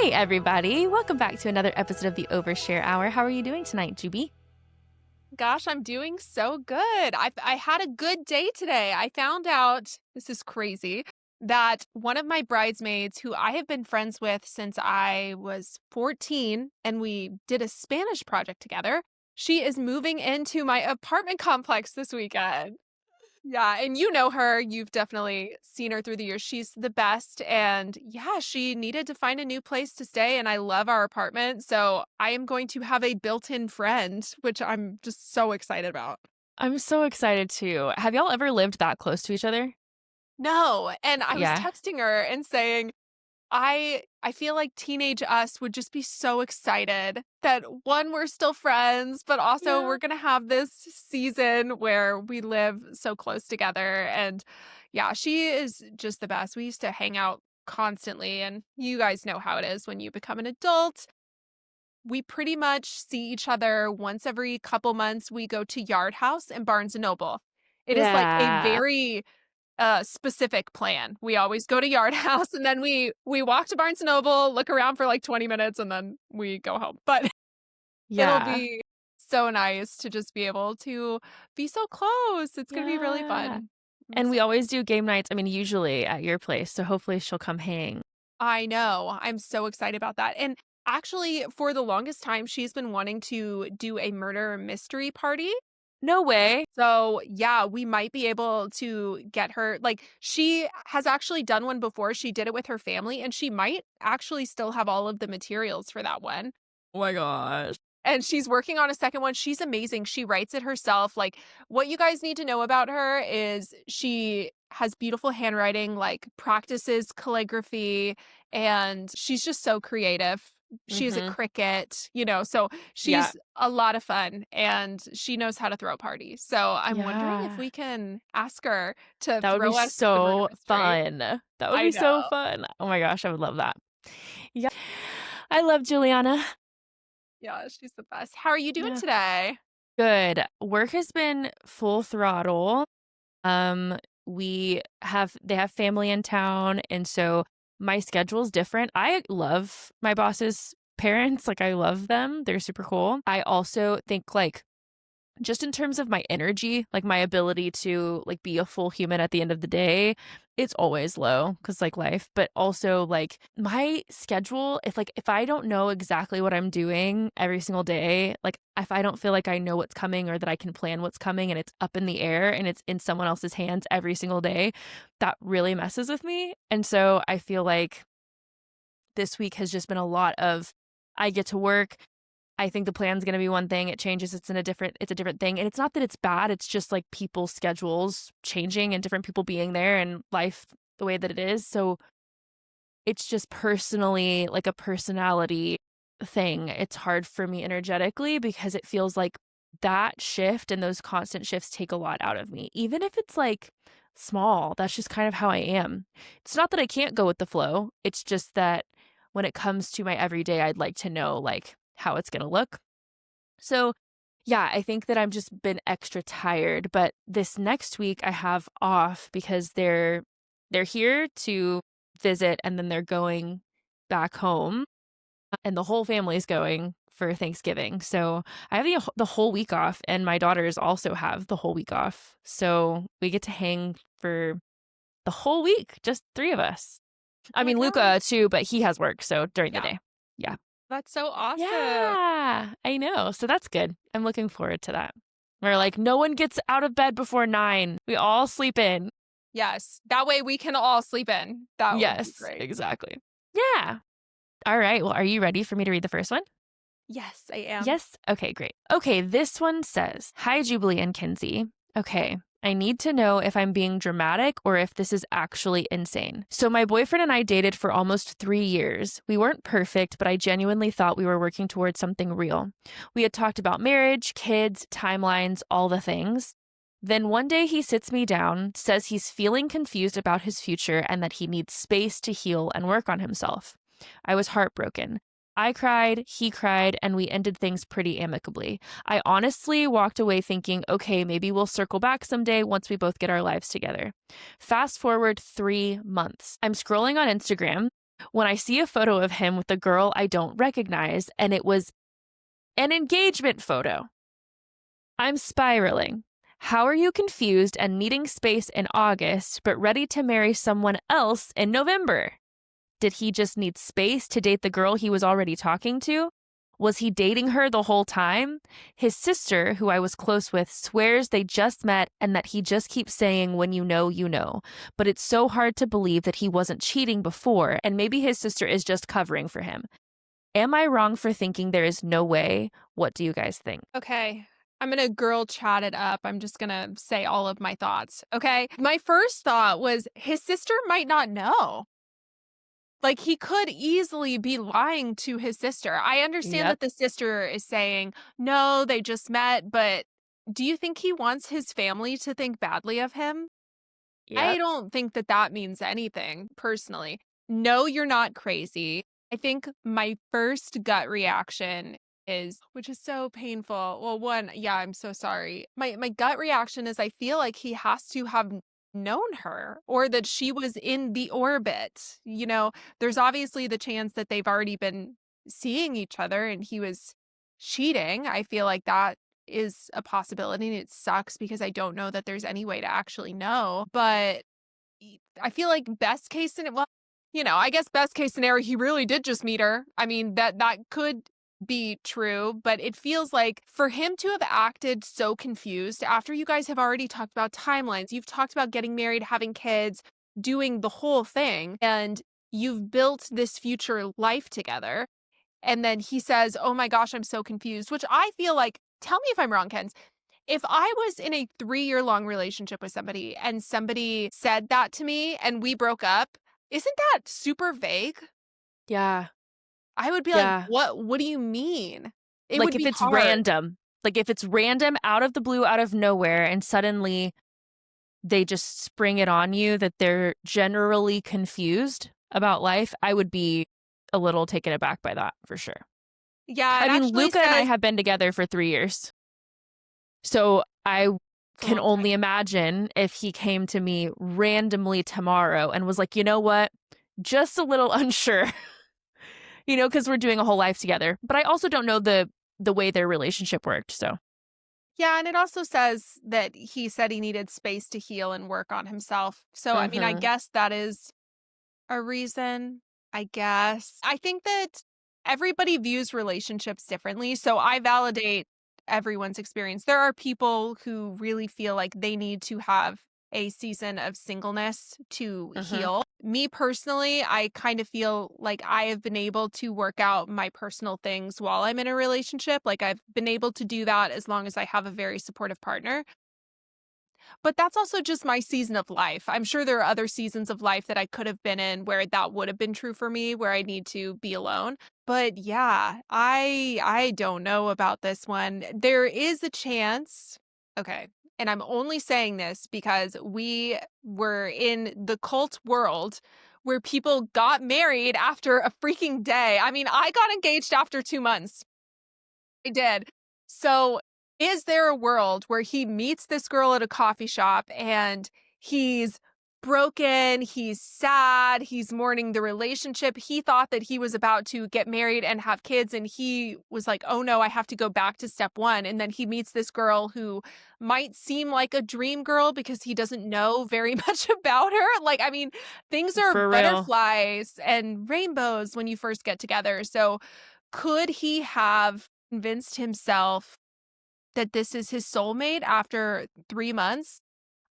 Hey, everybody. Welcome back to another episode of the Overshare Hour. How are you doing tonight, Juby? Gosh, I'm doing so good. I had a good day today. I found out, this is crazy, that one of my bridesmaids, who I have been friends with since I was 14, and we did a Spanish project together, she is moving into my apartment complex this weekend. Yeah, and you know her. You've definitely seen her through the years. She's the best. And yeah, she needed to find a new place to stay. And I love our apartment. So I am going to have a built in friend, which I'm just so excited about. I'm so excited too. Have y'all ever lived that close to each other? No. And I was Yeah. texting her and saying, I feel like teenage us would just be so excited that one, we're still friends, but also Yeah. we're gonna have this season where we live so close together. And yeah, she is just the best. We used to hang out constantly, and you guys know how it is when you become an adult. We pretty much see each other once every couple months. We go to Yard House and Barnes and Noble. It is like a Yeah. very specific plan. We always go to Yard House, and then we walk to Barnes& and Noble, look around for like 20 minutes, and then we go home. But it'll Yeah. be so nice to just be able to be so close. It's gonna be really Yeah. fun. I'm And we excited. always do game nights, usually at your place. So hopefully she'll come hang. I know. I'm so excited about that. And actually, for the longest time, she's been wanting to do a murder mystery party. No way. So, yeah, we might be able to get her like, she has actually done one before. She did it with her family, and she might actually still have all of the materials for that one. Oh my gosh. And she's working on a second one. She's amazing. She writes it herself. Like, what you guys need to know about her is she has beautiful handwriting, like, practices calligraphy, and she's just so creative. She's a Mm-hmm. cricket, so Yeah. she's a lot of fun, and she knows how to throw parties. So I'm wondering if Yeah. we can ask her to That would be throw us the murder so mystery. fun. That would I be so know. fun. Oh my gosh, I would love that. Yeah. I love Juliana. Yeah, she's the best. How are you doing Yeah. today? Good. Work has been full throttle. Um, they have family in town, and so my schedule's different. I love my boss's parents, like I love them. They're super cool. I also think like just in terms of my energy, like my ability to like be a full human at the end of the day, it's always low cuz like life, but also like my schedule, if I don't know exactly what I'm doing every single day, like if I don't feel like I know what's coming or that I can plan what's coming and it's up in the air and it's in someone else's hands every single day, that really messes with me. And so I feel like this week has just been a lot of I get to work. I think the plan's gonna be one thing, it changes, it's a different thing, and it's not that it's bad, it's just, like, people's schedules changing and different people being there and life the way that it is, so it's just personally, like, a personality thing. It's hard for me energetically because it feels like that shift and those constant shifts take a lot out of me, even if it's, like, small, that's just kind of how I am. It's not that I can't go with the flow, it's just that when it comes to my everyday, I'd like to know, like, how it's gonna look. So, yeah, I think that I've just been extra tired, but this next week I have off because they're here to visit and then they're going back home and the whole family's going for Thanksgiving. So, I have the whole week off and my daughters also have the whole week off. So, we get to hang for the whole week, just 3 of us. I Oh my mean, Luca gosh. too, but he has work, so during the Yeah, day. Yeah. that's so awesome. Yeah, I know. So that's good. I'm looking forward to that. Where Yeah. like no one gets out of bed before 9. We all sleep in. Yes, that way we can all sleep in. That would be Yes, great. exactly. Yeah. All right. Well, are you ready for me to read the first one? Yes, I am. Yes. Okay, great. Okay, this one says, "Hi Jubilee and Kinsey. Okay, I need to know if I'm being dramatic or if this is actually insane. So my boyfriend and I dated for almost 3 years. We weren't perfect, but I genuinely thought we were working towards something real. We had talked about marriage, kids, timelines, all the things. Then one day he sits me down, says he's feeling confused about his future and that he needs space to heal and work on himself. I was heartbroken. I cried, he cried, and we ended things pretty amicably. I honestly walked away thinking, okay, maybe we'll circle back someday once we both get our lives together. Fast forward 3 months. I'm scrolling on Instagram when I see a photo of him with a girl I don't recognize, and it was an engagement photo. I'm spiraling. How are you confused and needing space in August, but ready to marry someone else in November? Did he just need space to date the girl he was already talking to? Was he dating her the whole time? His sister, who I was close with, swears they just met and that he just keeps saying, when you know, you know. But it's so hard to believe that he wasn't cheating before, and maybe his sister is just covering for him. Am I wrong for thinking there is no way? What do you guys think? Okay. I'm gonna girl chat it up. I'm just gonna say all of my thoughts. Okay. My first thought was his sister might not know. Like, he could easily be lying to his sister. I understand Yep. that the sister is saying, no, they just met, but do you think he wants his family to think badly of him? I Yep. don't think that that means anything, personally. No, you're not crazy. I think my first gut reaction is, which is so painful. Well, one, yeah, I'm so sorry. My gut reaction is I feel like he has to have known her or that she was in the orbit. There's obviously the chance that they've already been seeing each other and he was cheating. I feel like that is a possibility and it sucks because I don't know that there's any way to actually know. But I feel like best case scenario, well, I guess best case scenario, he really did just meet her. I mean, that could be true, but it feels like for him to have acted so confused after you guys have already talked about timelines, you've talked about getting married, having kids, doing the whole thing, and you've built this future life together. And then he says, "Oh my gosh, I'm so confused," which I feel like, tell me if I'm wrong, Ken. If I was in a 3-year-long relationship with somebody and somebody said that to me and we broke up, isn't that super vague? Yeah. I would be like, Yeah. What do you mean?" It Like would if be it's hard. random, like if it's random out of the blue, out of nowhere, and suddenly they just spring it on you that they're generally confused about life, I would be a little taken aback by that for sure. Yeah, I it mean, actually Luca and I says have been together for 3 years. So I it's a can long only time. imagine if he came to me randomly tomorrow and was like, you know what? Just a little unsure, because we're doing a whole life together. But I also don't know the way their relationship worked. So, Yeah, and it also says that he said he needed space to heal and work on himself. So, I mean, I hmm guess that is a reason, I guess. I think that everybody views relationships differently, so I validate everyone's experience. There are people who really feel like they need to have a season of singleness to hmm heal. Me personally, I kind of feel like I have been able to work out my personal things while I'm in a relationship. Like I've been able to do that as long as I have a very supportive partner. But that's also just my season of life. I'm sure there are other seasons of life that I could have been in where that would have been true for me, where I need to be alone. But yeah, I don't know about this one. There is a chance. Okay. And I'm only saying this because we were in the cult world where people got married after a freaking day. I mean, I got engaged after 2 months. I did. So, is there a world where he meets this girl at a coffee shop and he's broken, he's sad, he's mourning the relationship. He thought that he was about to get married and have kids, and he was like, "Oh no, I have to go back to step one." And then he meets this girl who might seem like a dream girl because he doesn't know very much about her. Like, I mean, things are for real. butterflies and rainbows when you first get together. So, could he have convinced himself that this is his soulmate after 3 months?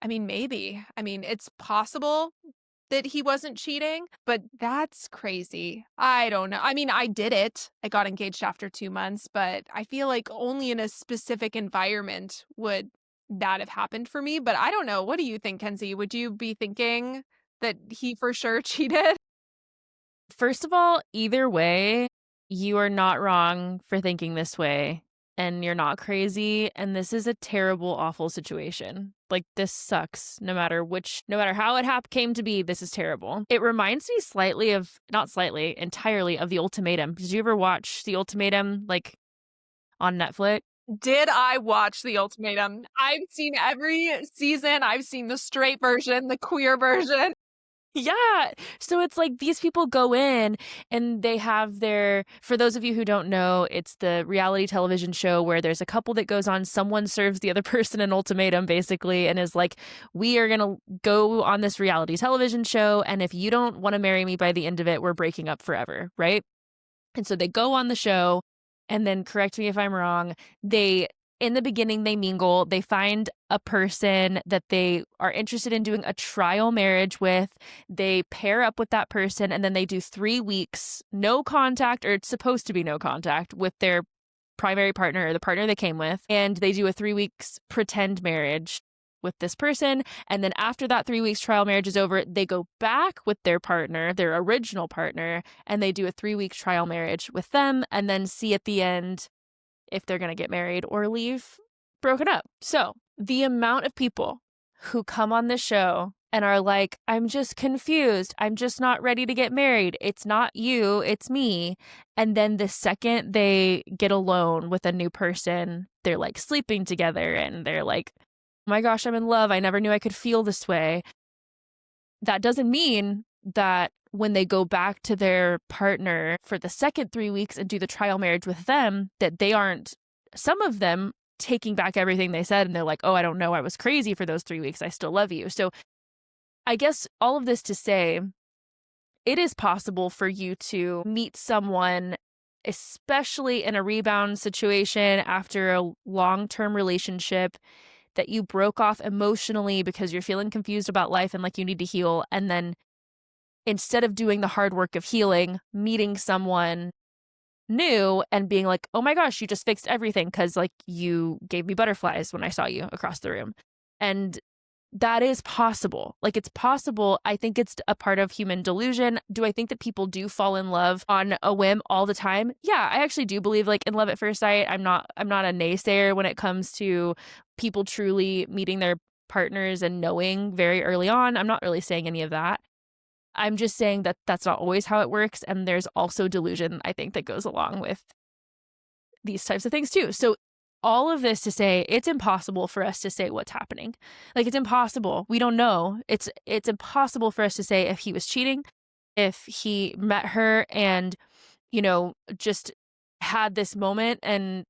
I mean, maybe. I mean, it's possible that he wasn't cheating, but that's crazy. I don't know. I mean, I did it. I got engaged after 2 months, but I feel like only in a specific environment would that have happened for me, but I don't know. What do you think, Kenzie? Would you be thinking that he for sure cheated? First of all, either way, you are not wrong for thinking this way, and you're not crazy, and this is a terrible, awful situation. Like, this sucks. No matter how it came to be, this is terrible. It reminds me slightly of, not slightly, entirely of The Ultimatum. Did you ever watch The Ultimatum, like, on Netflix? Did I watch The Ultimatum? I've seen every season. I've seen the straight version, the queer version. Yeah. So it's like these people go in and they have their, for those of you who don't know, it's the reality television show where there's a couple that goes on, someone serves the other person an ultimatum basically and is like, we are going to go on this reality television show. And if you don't want to marry me by the end of it, we're breaking up forever. Right. And so they go on the show and then correct me if I'm wrong. They in the beginning they mingle, they find a person that they are interested in doing a trial marriage with. They pair up with that person and then they do 3 weeks no contact, or it's supposed to be no contact, with their primary partner or the partner they came with, and they do a 3 weeks pretend marriage with this person. And then after that 3 weeks trial marriage is over, they go back with their partner, their original partner, and they do a 3 week trial marriage with them and then see at the end if they're going to get married or leave broken up. So the amount of people who come on this show and are like, I'm just confused. I'm just not ready to get married. It's not you, it's me. And then the second they get alone with a new person, they're like sleeping together and they're like, oh my gosh, I'm in love. I never knew I could feel this way. That doesn't mean that when they go back to their partner for the second 3 weeks and do the trial marriage with them, that they aren't, some of them, taking back everything they said and they're like, oh, I don't know, I was crazy for those 3 weeks. I still love you. So I guess all of this to say, it is possible for you to meet someone, especially in a rebound situation after a long-term relationship that you broke off emotionally because you're feeling confused about life and like you need to heal. And then instead of doing the hard work of healing, meeting someone new and being like, oh my gosh, you just fixed everything because like you gave me butterflies when I saw you across the room. And that is possible. Like it's possible. I think it's a part of human delusion. Do I think that people do fall in love on a whim all the time? Yeah, I actually do believe like in love at first sight. I'm not a naysayer when it comes to people truly meeting their partners and knowing very early on. I'm not really saying any of that. I'm just saying that that's not always how it works. And there's also delusion, I think, that goes along with these types of things too. So all of this to say, it's impossible for us to say what's happening. Like it's impossible. We don't know. It's impossible for us to say if he was cheating, if he met her and, just had this moment and,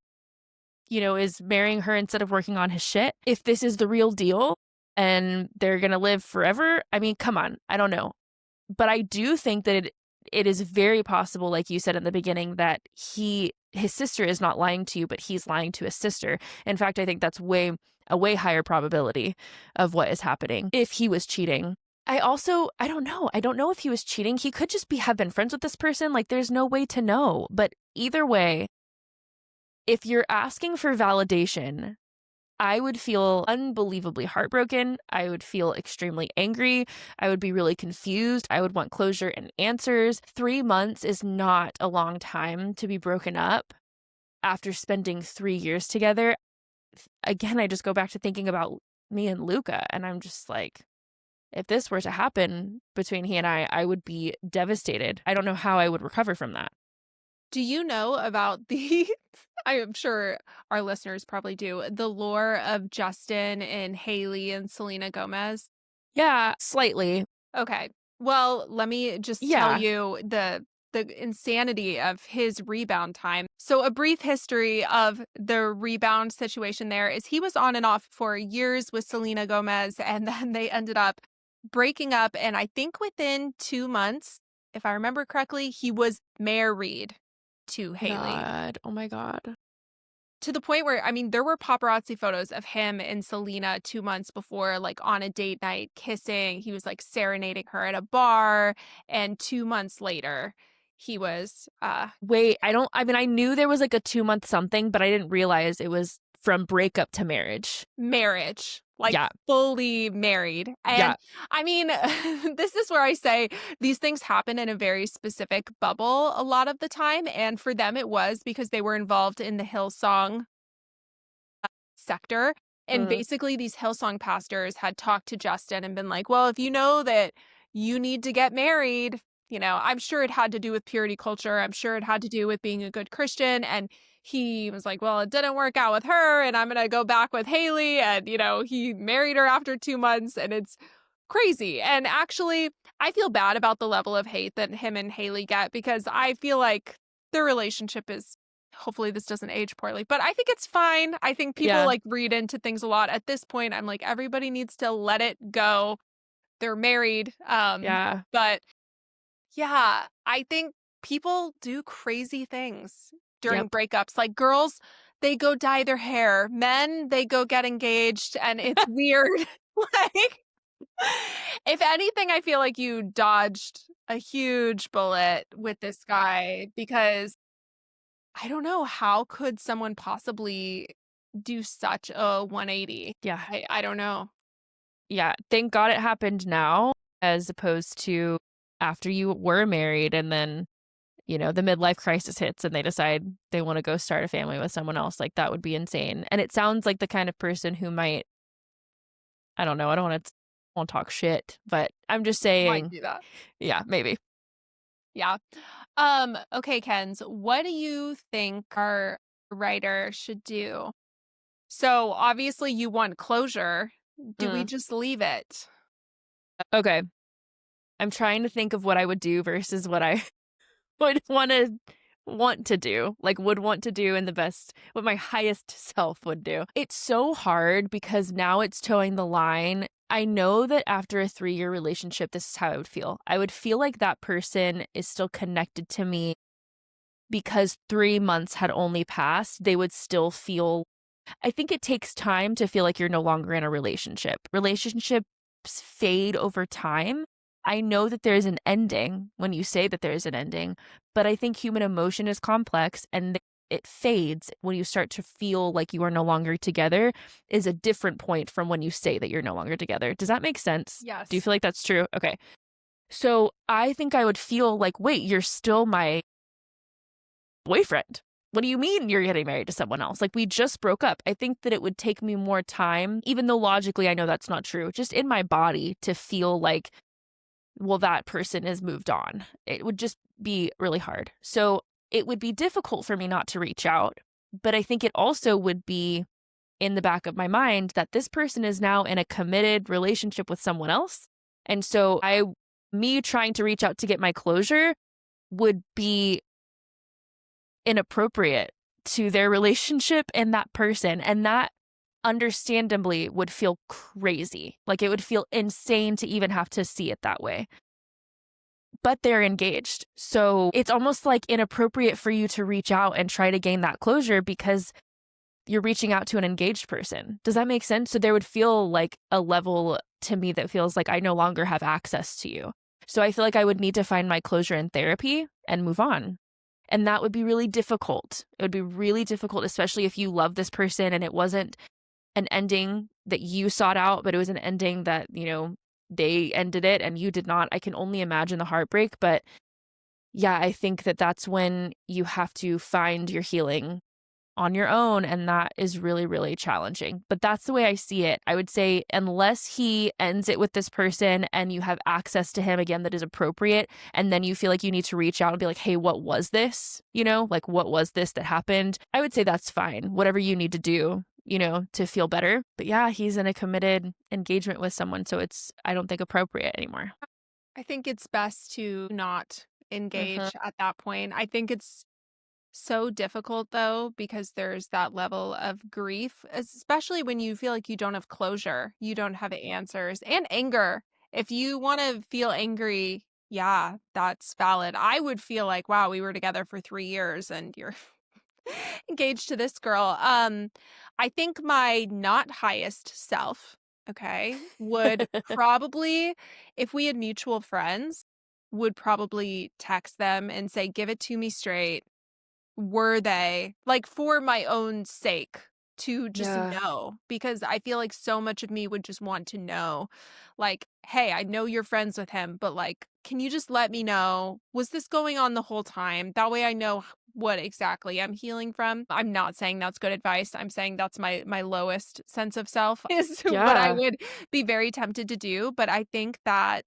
is marrying her instead of working on his shit. If this is the real deal and they're going to live forever. I mean, come on. I don't know. But I do think that it is very possible, like you said in the beginning, that his sister is not lying to you, but he's lying to his sister. In fact, I think that's a way higher probability of what is happening if he was cheating. I don't know. I don't know if he was cheating. He could just have been friends with this person. Like there's no way to know. But either way, if you're asking for validation, I would feel unbelievably heartbroken. I would feel extremely angry. I would be really confused. I would want closure and answers. 3 months is not a long time to be broken up after spending 3 years together. Again, I just go back to thinking about me and Luca, and I'm just like, if this were to happen between he and I would be devastated. I don't know how I would recover from that. Do you know about the I am sure our listeners probably do, the lore of Justin and Haley and Selena Gomez? Yeah, slightly. Okay. Well, let me just tell Yeah. you the insanity of his rebound time. So a brief history of the rebound situation there is he was on and off for years with Selena Gomez and then they ended up breaking up and I think within 2 months, if I remember correctly, he was married to Haley. God. Oh my God. To the point where, I mean, there were paparazzi photos of him and Selena 2 months before, like, on a date night, kissing. He was, like, serenading her at a bar, and 2 months later, he was, Wait, I mean, I knew there was like a 2-month something, but I didn't realize it was from breakup to marriage. marriage, like, Yeah. fully married, Yeah. and, I mean, this is where I say these things happen in a very specific bubble a lot of the time, and for them, it was because they were involved in the Hillsong sector. And Mm. basically, these Hillsong pastors had talked to Justin and been like, well, if you know that you need to get married, I'm sure it had to do with purity culture. I'm sure it had to do with being a good Christian. And he was like, well, it didn't work out with her. And I'm going to go back with Haley. And, he married her after 2 months. And it's crazy. And actually, I feel bad about the level of hate that him and Haley get because I feel like their relationship is hopefully this doesn't age poorly, but I think it's fine. I think people Yeah. like read into things a lot. At this point, I'm like everybody needs to let it go. They're married. Yeah. But yeah, I think people do crazy things during Yep. breakups. Like girls, they go dye their hair. Men, they go get engaged and it's weird. Like if anything, I feel like you dodged a huge bullet with this guy because I don't know how could someone possibly do such a 180? Yeah. I don't know. Yeah. Thank God it happened now as opposed to after you were married and then, the midlife crisis hits and they decide they want to go start a family with someone else. Like that would be insane. And it sounds like the kind of person who might, I don't know, I don't want to won't talk shit, but I'm just Might saying, do that. yeah, maybe. Yeah. Okay, Kens, what do you think our writer should do? So obviously you want closure. Do we Mm. just leave it? Okay. I'm trying to think of what I would do versus what I would want to do, like would want to do in the best what my highest self would do. It's so hard because now it's towing the line. I know that after a 3-year relationship, this is how I would feel. I would feel like that person is still connected to me because 3 months had only passed. They would still feel I think it takes time to feel like you're no longer in a relationship. Relationships fade over time. I know that there's an ending when you say that there is an ending, but I think human emotion is complex and it fades when you start to feel like you are no longer together is a different point from when you say that you're no longer together. Does that make sense? Do you Yes. feel like that's true? Okay. So I think I would feel like, wait, you're still my boyfriend. What do you mean you're getting married to someone else? Like, we just broke up. I think that it would take me more time, even though logically I know that's not true, just in my body to feel like, well, that person is moved on. It would just be really hard. So it would be difficult for me not to reach out. But I think it also would be in the back of my mind that this person is now in a committed relationship with someone else. And so me trying to reach out to get my closure would be inappropriate to their relationship and that person. And that understandably would feel crazy. Like it would feel insane to even have to see it that way. But they're engaged. So it's almost like inappropriate for you to reach out and try to gain that closure because you're reaching out to an engaged person. Does that make sense? So there would feel like a level to me that feels like I no longer have access to you. So I feel like I would need to find my closure in therapy and move on. And that would be really difficult. It would be really difficult, especially if you love this person and it wasn't an ending that you sought out, but it was an ending that, they ended it and you did not. I can only imagine the heartbreak. But yeah, I think that that's when you have to find your healing on your own. And that is really, really challenging. But that's the way I see it. I would say, unless he ends it with this person and you have access to him again that is appropriate, and then you feel like you need to reach out and be like, hey, what was this? Like, what was this that happened? I would say that's fine. Whatever you need to do, to feel better. But yeah, he's in a committed engagement with someone. So it's, I don't think, appropriate anymore. I think it's best to not Hmm. engage at that point. I think it's so difficult though, because there's that level of grief, especially when you feel like you don't have closure, you don't have answers, and anger. If you want to feel angry, yeah, that's valid. I would feel like, wow, we were together for 3 years and you're engaged to this girl. I think my not highest self, okay, would probably, if we had mutual friends, would probably text them and say, give it to me straight. Were they like, for my own sake, to just Yeah. know, because I feel like so much of me would just want to know, like, "Hey, I know you're friends with him, but, like, can you just let me know, was this going on the whole time? That way I know what exactly I'm healing from." I'm not saying that's good advice, I'm saying that's my lowest sense of self is what I Yeah. would be very tempted to do, but I think that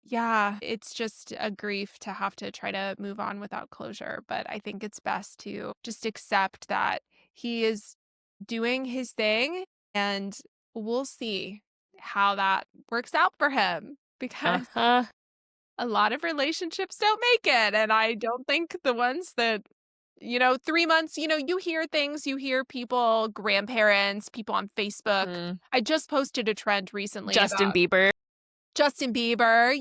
yeah, it's just a grief to have to try to move on without closure, but I think it's best to just accept that he is doing his thing and we'll see. how that works out for him because Uh-huh. a lot of relationships don't make it. And I don't think the ones that, 3 months, you hear things, you hear people, grandparents, people on Facebook. Mm. I just posted a trend recently Justin about Bieber. Justin Bieber.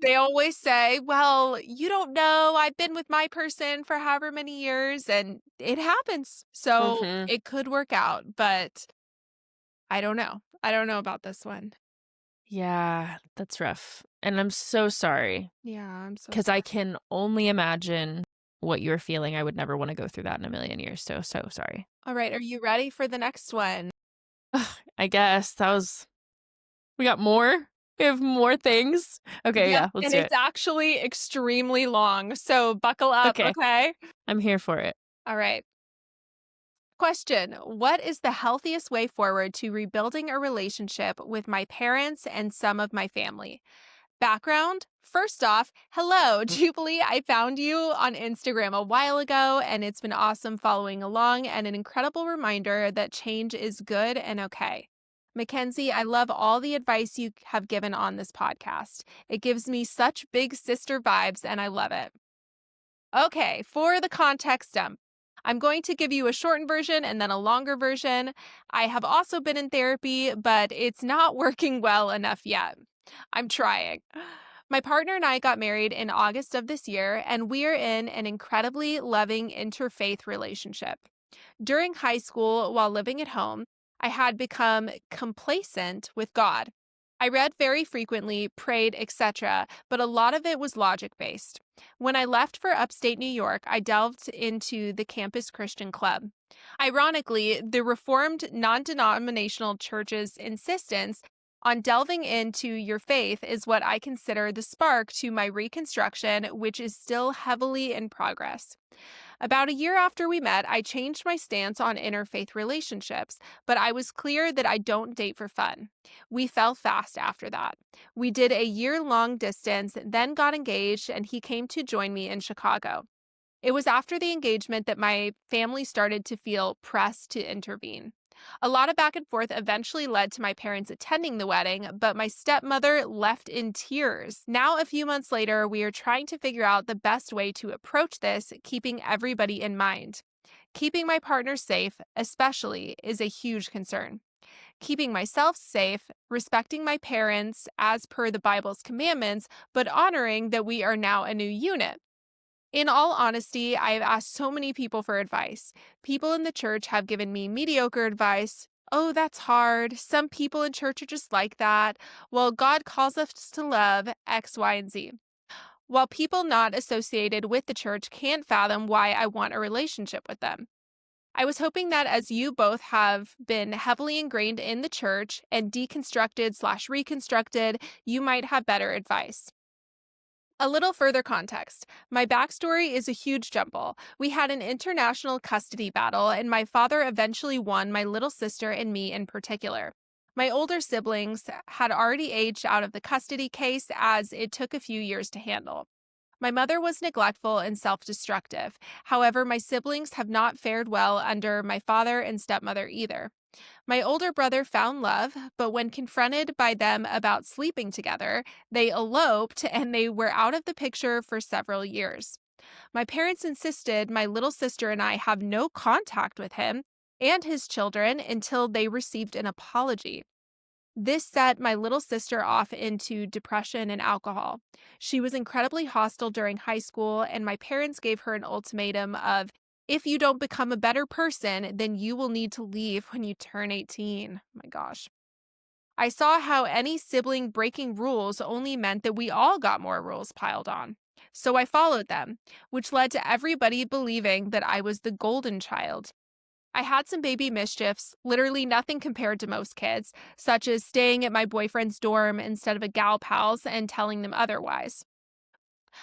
They always say, well, you don't know. I've been with my person for however many years and it happens. So Mhm. it could work out, but I don't know. I don't know about this one. Yeah, that's rough, and I'm so sorry Yeah, I'm so because I sorry. can only imagine what you're feeling. I would never wanna go through that in a million years, so, so sorry. All right. Are you ready for the next one? I guess that was we got more? We have more things? Okay, Yep. yeah, let's And do it's it. actually extremely long. So buckle up. Okay, Okay. I'm here for it. All right. Question: what is the healthiest way forward to rebuilding a relationship with my parents and some of my family? Background: first off, hello, Mm, Jubilee. I found you on Instagram a while ago, and it's been awesome following along and an incredible reminder that change is good and okay. Mackenzie, I love all the advice you have given on this podcast. It gives me such big sister vibes, and I love it. Okay, for the context dump, I'm going to give you a shortened version and then a longer version. I have also been in therapy, but it's not working well enough yet. I'm trying. My partner and I got married in August of this year, and we're in an incredibly loving interfaith relationship. During high school, while living at home, I had become complacent with God. I read very frequently, prayed, etc., but a lot of it was logic based. When I left for upstate New York, I delved into the Campus Christian Club. Ironically, the Reformed non denominational church's insistence on delving into your faith is what I consider the spark to my reconstruction, which is still heavily in progress. About a year after we met, I changed my stance on interfaith relationships, but I was clear that I don't date for fun. We fell fast after that. We did a year-long distance, then got engaged, and he came to join me in Chicago. It was after the engagement that my family started to feel pressed to intervene. A lot of back and forth eventually led to my parents attending the wedding, but my stepmother left in tears. Now, a few months later, we are trying to figure out the best way to approach this, keeping everybody in mind. Keeping my partner safe, especially, is a huge concern. Keeping myself safe, respecting my parents as per the Bible's commandments, but honoring that we are now a new unit. In all honesty, I have asked so many people for advice. People in the church have given me mediocre advice. Oh, that's hard. Some people in church are just like that. Well, God calls us to love X, Y, and Z. While people not associated with the church can't fathom why I want a relationship with them. I was hoping that as you both have been heavily ingrained in the church and deconstructed/reconstructed, you might have better advice. A little further context. My backstory is a huge jumble. We had an international custody battle, and my father eventually won my little sister and me in particular. My older siblings had already aged out of the custody case as it took a few years to handle. My mother was neglectful and self destructive. However, my siblings have not fared well under my father and stepmother either. My older brother found love, but when confronted by them about sleeping together, they eloped and they were out of the picture for several years. My parents insisted my little sister and I have no contact with him and his children until they received an apology. This set my little sister off into depression and alcohol. She was incredibly hostile during high school, and my parents gave her an ultimatum of, if you don't become a better person, then you will need to leave when you turn 18. My gosh. I saw how any sibling breaking rules only meant that we all got more rules piled on. So I followed them, which led to everybody believing that I was the golden child. I had some baby mischiefs, literally nothing compared to most kids, such as staying at my boyfriend's dorm instead of a gal pal's and telling them otherwise.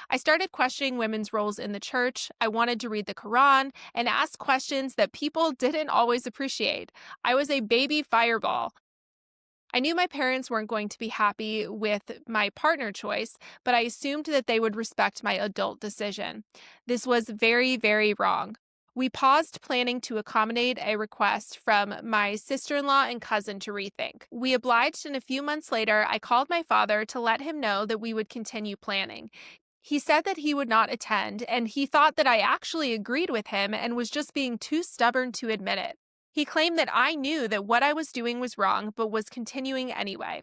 I started questioning women's roles in the church. I wanted to read the Quran and ask questions that people didn't always appreciate. I was a baby fireball. I knew my parents weren't going to be happy with my partner choice, but I assumed that they would respect my adult decision. This was very, very wrong. We paused planning to accommodate a request from my sister in law and cousin to rethink. We obliged, and a few months later, I called my father to let him know that we would continue planning. He said that he would not attend, and he thought that I actually agreed with him and was just being too stubborn to admit it. He claimed that I knew that what I was doing was wrong, but was continuing anyway.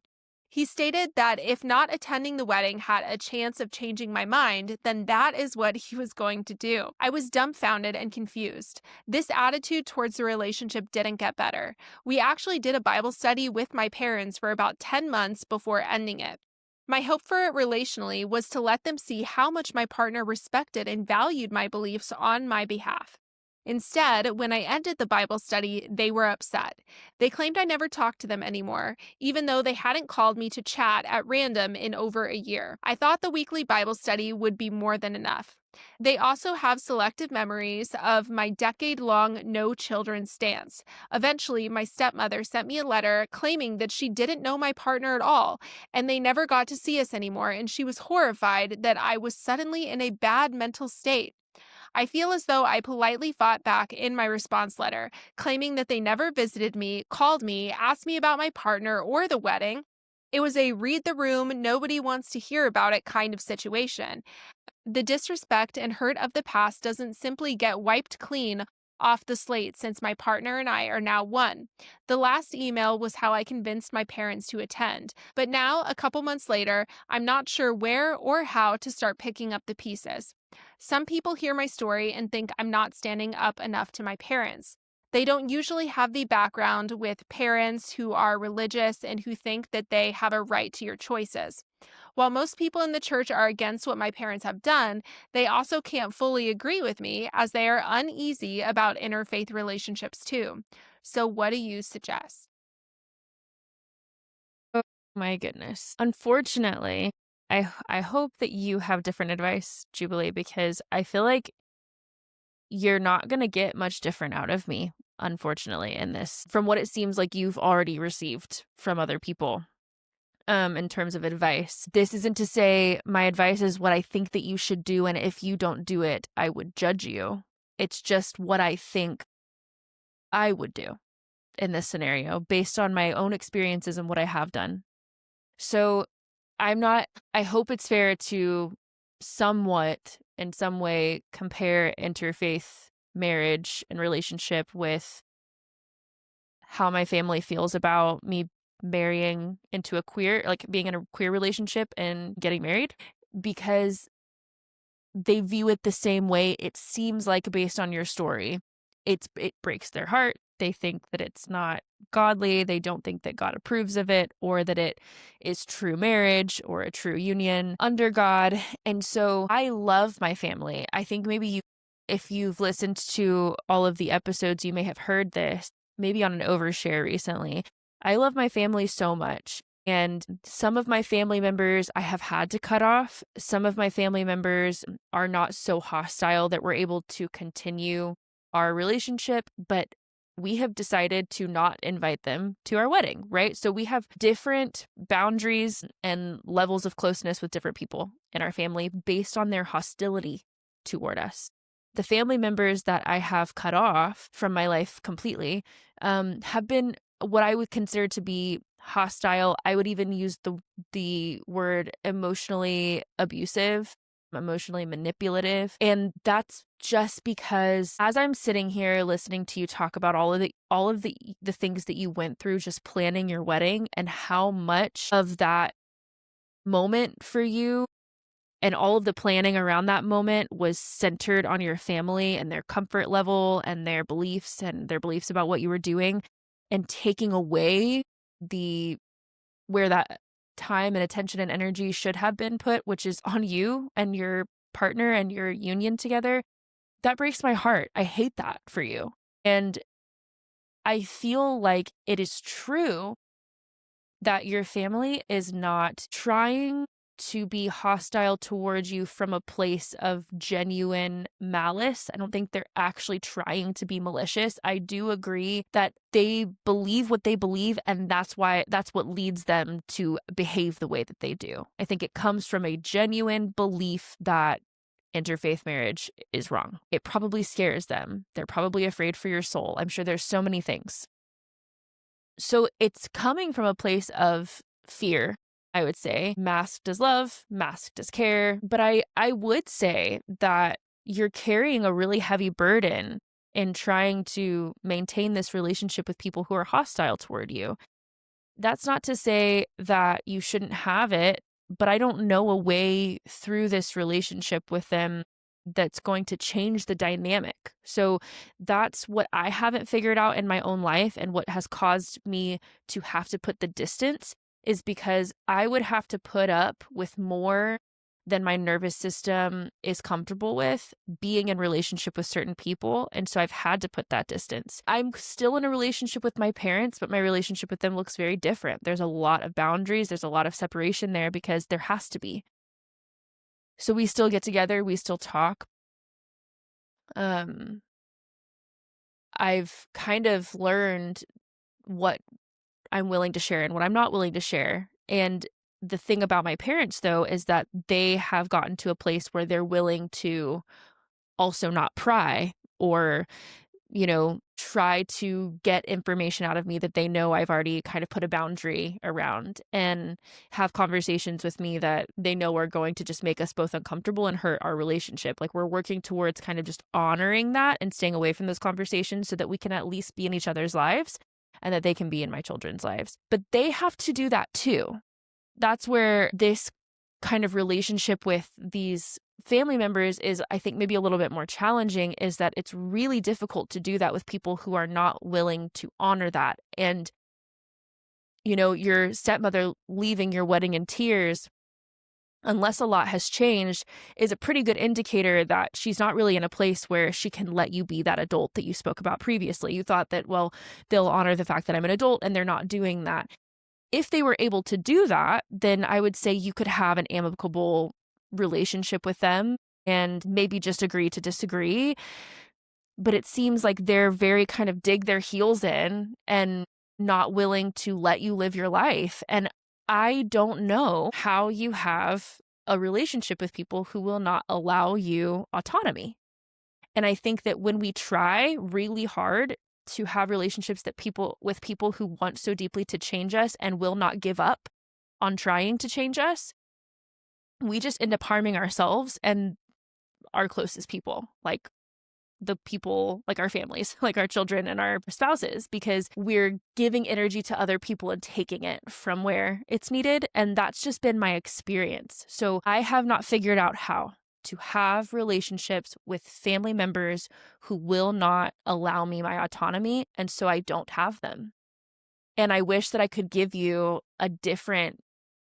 He stated that if not attending the wedding had a chance of changing my mind, then that is what he was going to do. I was dumbfounded and confused. This attitude towards the relationship didn't get better. We actually did a Bible study with my parents for about 10 months before ending it. My hope for it relationally was to let them see how much my partner respected and valued my beliefs on my behalf. Instead, when I ended the Bible study, they were upset. They claimed I never talked to them anymore, even though they hadn't called me to chat at random in over a year. I thought the weekly Bible study would be more than enough. They also have selective memories of my decade-long no children stance. Eventually, my stepmother sent me a letter claiming that she didn't know my partner at all, and they never got to see us anymore, and she was horrified that I was suddenly in a bad mental state. I feel as though I politely fought back in my response letter, claiming that they never visited me, called me, asked me about my partner or the wedding. It was a read the room, nobody wants to hear about it kind of situation. The disrespect and hurt of the past doesn't simply get wiped clean off the slate since my partner and I are now one. The last email was how I convinced my parents to attend, but now, a couple months later, I'm not sure where or how to start picking up the pieces. Some people hear my story and think I'm not standing up enough to my parents. They don't usually have the background with parents who are religious and who think that they have a right to your choices. While most people in the church are against what my parents have done, they also can't fully agree with me as they are uneasy about interfaith relationships too. So, what do you suggest? Oh my goodness. Unfortunately, I hope that you have different advice, Jubilee, because I feel like you're not going to get much different out of me, unfortunately, in this, from what it seems like you've already received from other people. In terms of advice, this isn't to say my advice is what I think that you should do, and if you don't do it, I would judge you. It's just what I think I would do in this scenario based on my own experiences and what I have done. So I hope it's fair to somewhat, in some way, compare interfaith marriage and relationship with how my family feels about me marrying into a queer, like being in a queer relationship and getting married, because they view it the same way. It seems like, based on your story, it breaks their heart. They think that it's not godly. They don't think that God approves of it, or that it is true marriage or a true union under God. And so I love my family. I think maybe if you've listened to all of the episodes, you may have heard this, maybe on an overshare recently. I love my family so much. And some of my family members I have had to cut off. Some of my family members are not so hostile that we're able to continue our relationship, but we have decided to not invite them to our wedding, right? So we have different boundaries and levels of closeness with different people in our family based on their hostility toward us. The family members that I have cut off from my life completely have been what I would consider to be hostile. I would even use the word emotionally abusive, emotionally manipulative. And that's just because, as I'm sitting here listening to you talk about all of the things that you went through just planning your wedding, and how much of that moment for you and all of the planning around that moment was centered on your family and their comfort level and their beliefs about what you were doing, and taking away the where that time and attention and energy should have been put, which is on you and your partner and your union together. That breaks my heart. I hate that for you. And I feel like it is true that your family is not trying to be hostile towards you from a place of genuine malice. I don't think they're actually trying to be malicious. I do agree that they believe what they believe, and that's what leads them to behave the way that they do. I think it comes from a genuine belief that interfaith marriage is wrong. It probably scares them. They're probably afraid for your soul. I'm sure there's so many things. So it's coming from a place of fear, I would say. Masked as love, masked as care. But I would say that you're carrying a really heavy burden in trying to maintain this relationship with people who are hostile toward you. That's not to say that you shouldn't have it, but I don't know a way through this relationship with them that's going to change the dynamic. So that's what I haven't figured out in my own life, and what has caused me to have to put the distance is because I would have to put up with more than my nervous system is comfortable with being in relationship with certain people. And so I've had to put that distance. I'm still in a relationship with my parents, but my relationship with them looks very different. There's a lot of boundaries, there's a lot of separation there because there has to be. So we still get together, we still talk. Um, I've kind of learned what I'm willing to share and what I'm not willing to share. And the thing about my parents, though, is that they have gotten to a place where they're willing to also not pry or, try to get information out of me that they know I've already kind of put a boundary around, and have conversations with me that they know are going to just make us both uncomfortable and hurt our relationship. Like, we're working towards kind of just honoring that and staying away from those conversations so that we can at least be in each other's lives and that they can be in my children's lives. But they have to do that too. That's where this kind of relationship with these family members is, I think, maybe a little bit more challenging, is that it's really difficult to do that with people who are not willing to honor that. And, your stepmother leaving your wedding in tears, unless a lot has changed, is a pretty good indicator that she's not really in a place where she can let you be that adult that you spoke about previously. You thought that, well, they'll honor the fact that I'm an adult, and they're not doing that. If they were able to do that, then I would say you could have an amicable relationship with them and maybe just agree to disagree. But it seems like they're very kind of dig their heels in and not willing to let you live your life. And I don't know how you have a relationship with people who will not allow you autonomy. And I think that when we try really hard to have relationships with people who want so deeply to change us and will not give up on trying to change us, we just end up harming ourselves and our closest people, like the people, like our families, like our children and our spouses, because we're giving energy to other people and taking it from where it's needed. And that's just been my experience. So I have not figured out how to have relationships with family members who will not allow me my autonomy. And so I don't have them. And I wish that I could give you a different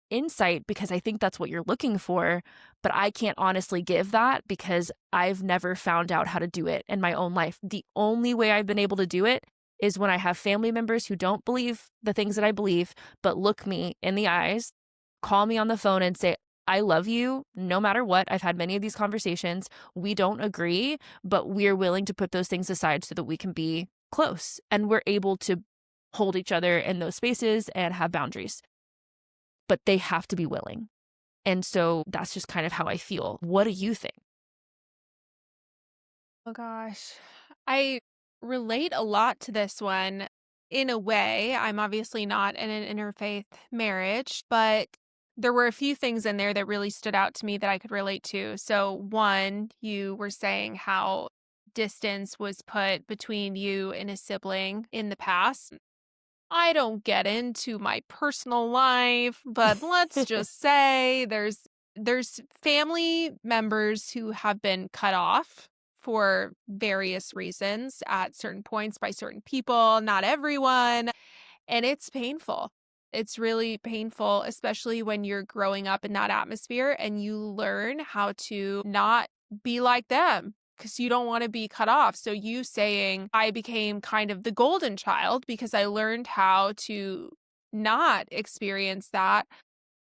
insight, because I think that's what you're looking for, but I can't honestly give that because I've never found out how to do it in my own life. The only way I've been able to do it is when I have family members who don't believe the things that I believe, but look me in the eyes, call me on the phone and say, I love you no matter what. I've had many of these conversations. We don't agree, but we're willing to put those things aside so that we can be close and we're able to hold each other in those spaces and have boundaries. But they have to be willing. And so that's just kind of how I feel. What do you think? Oh gosh. I relate a lot to this one in a way. I'm obviously not in an interfaith marriage, but there were a few things in there that really stood out to me that I could relate to. So, one, you were saying how distance was put between you and a sibling in the past. I don't get into my personal life, but let's just say there's family members who have been cut off for various reasons at certain points by certain people, not everyone, and it's painful. It's really painful, especially when you're growing up in that atmosphere and you learn how to not be like them because you don't want to be cut off. So, you saying, I became kind of the golden child because I learned how to not experience that.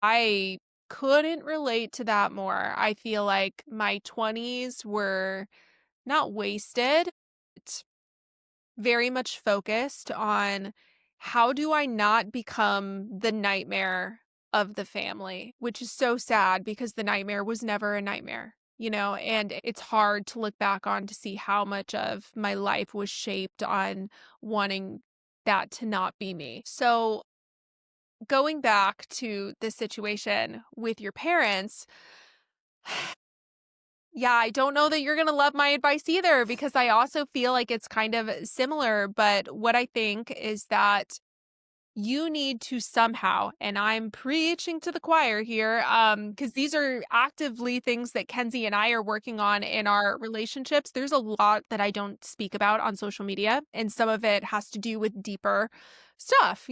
I couldn't relate to that more. I feel like my 20s were not wasted, very much focused on how do I not become the nightmare of the family, which is so sad because the nightmare was never a nightmare. and it's hard to look back on to see how much of my life was shaped on wanting that to not be me. So, going back to the situation with your parents, yeah, I don't know that you're going to love my advice either because I also feel like it's kind of similar. But what I think is that you need to somehow, and I'm preaching to the choir here, because these are actively things that Kenzie and I are working on in our relationships. There's a lot that I don't speak about on social media, and some of it has to do with deeper stuff,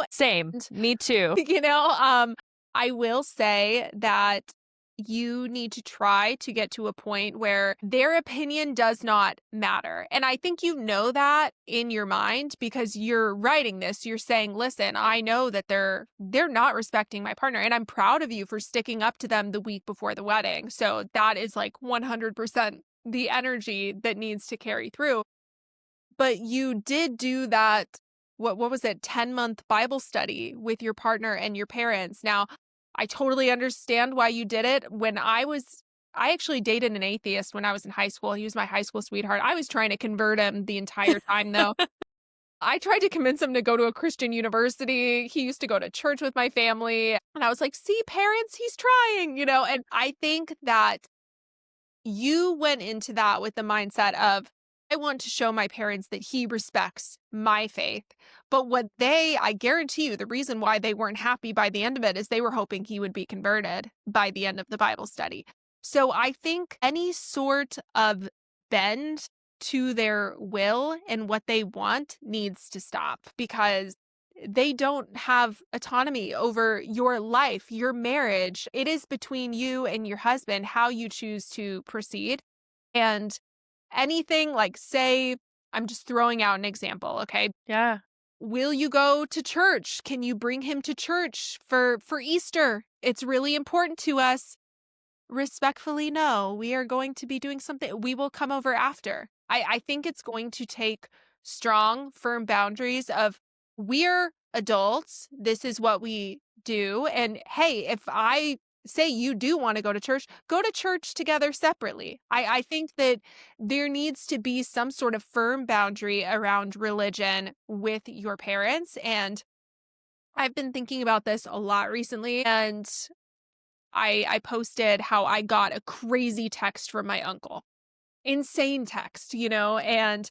Same. And, Me too. I will say that you need to try to get to a point where their opinion does not matter. And I think you know that in your mind because you're writing this. You're saying, "Listen, I know that they're not respecting my partner and I'm proud of you for sticking up to them the week before the wedding." So that is like 100% the energy that needs to carry through. But you did do that, what was it, 10-month Bible study with your partner and your parents. Now, I totally understand why you did it. I actually dated an atheist when I was in high school. He was my high school sweetheart. I was trying to convert him the entire time, though. I tried to convince him to go to a Christian university. He used to go to church with my family. And I was like, "See, parents, he's trying," And I think that you went into that with the mindset of, I want to show my parents that he respects my faith. But I guarantee you, the reason why they weren't happy by the end of it is they were hoping he would be converted by the end of the Bible study. So I think any sort of bend to their will and what they want needs to stop because they don't have autonomy over your life, your marriage. It is between you and your husband how you choose to proceed. And anything like, say, I'm just throwing out an example, okay? Yeah. Will you go to church? Can you bring him to church for Easter? It's really important to us. Respectfully, no, we are going to be doing something. We will come over after. I think it's going to take strong, firm boundaries of we're adults. This is what we do. And hey, if I say you do want to go to church together separately. I think that there needs to be some sort of firm boundary around religion with your parents. And I've been thinking about this a lot recently. And I posted how I got a crazy text from my uncle. Insane text, and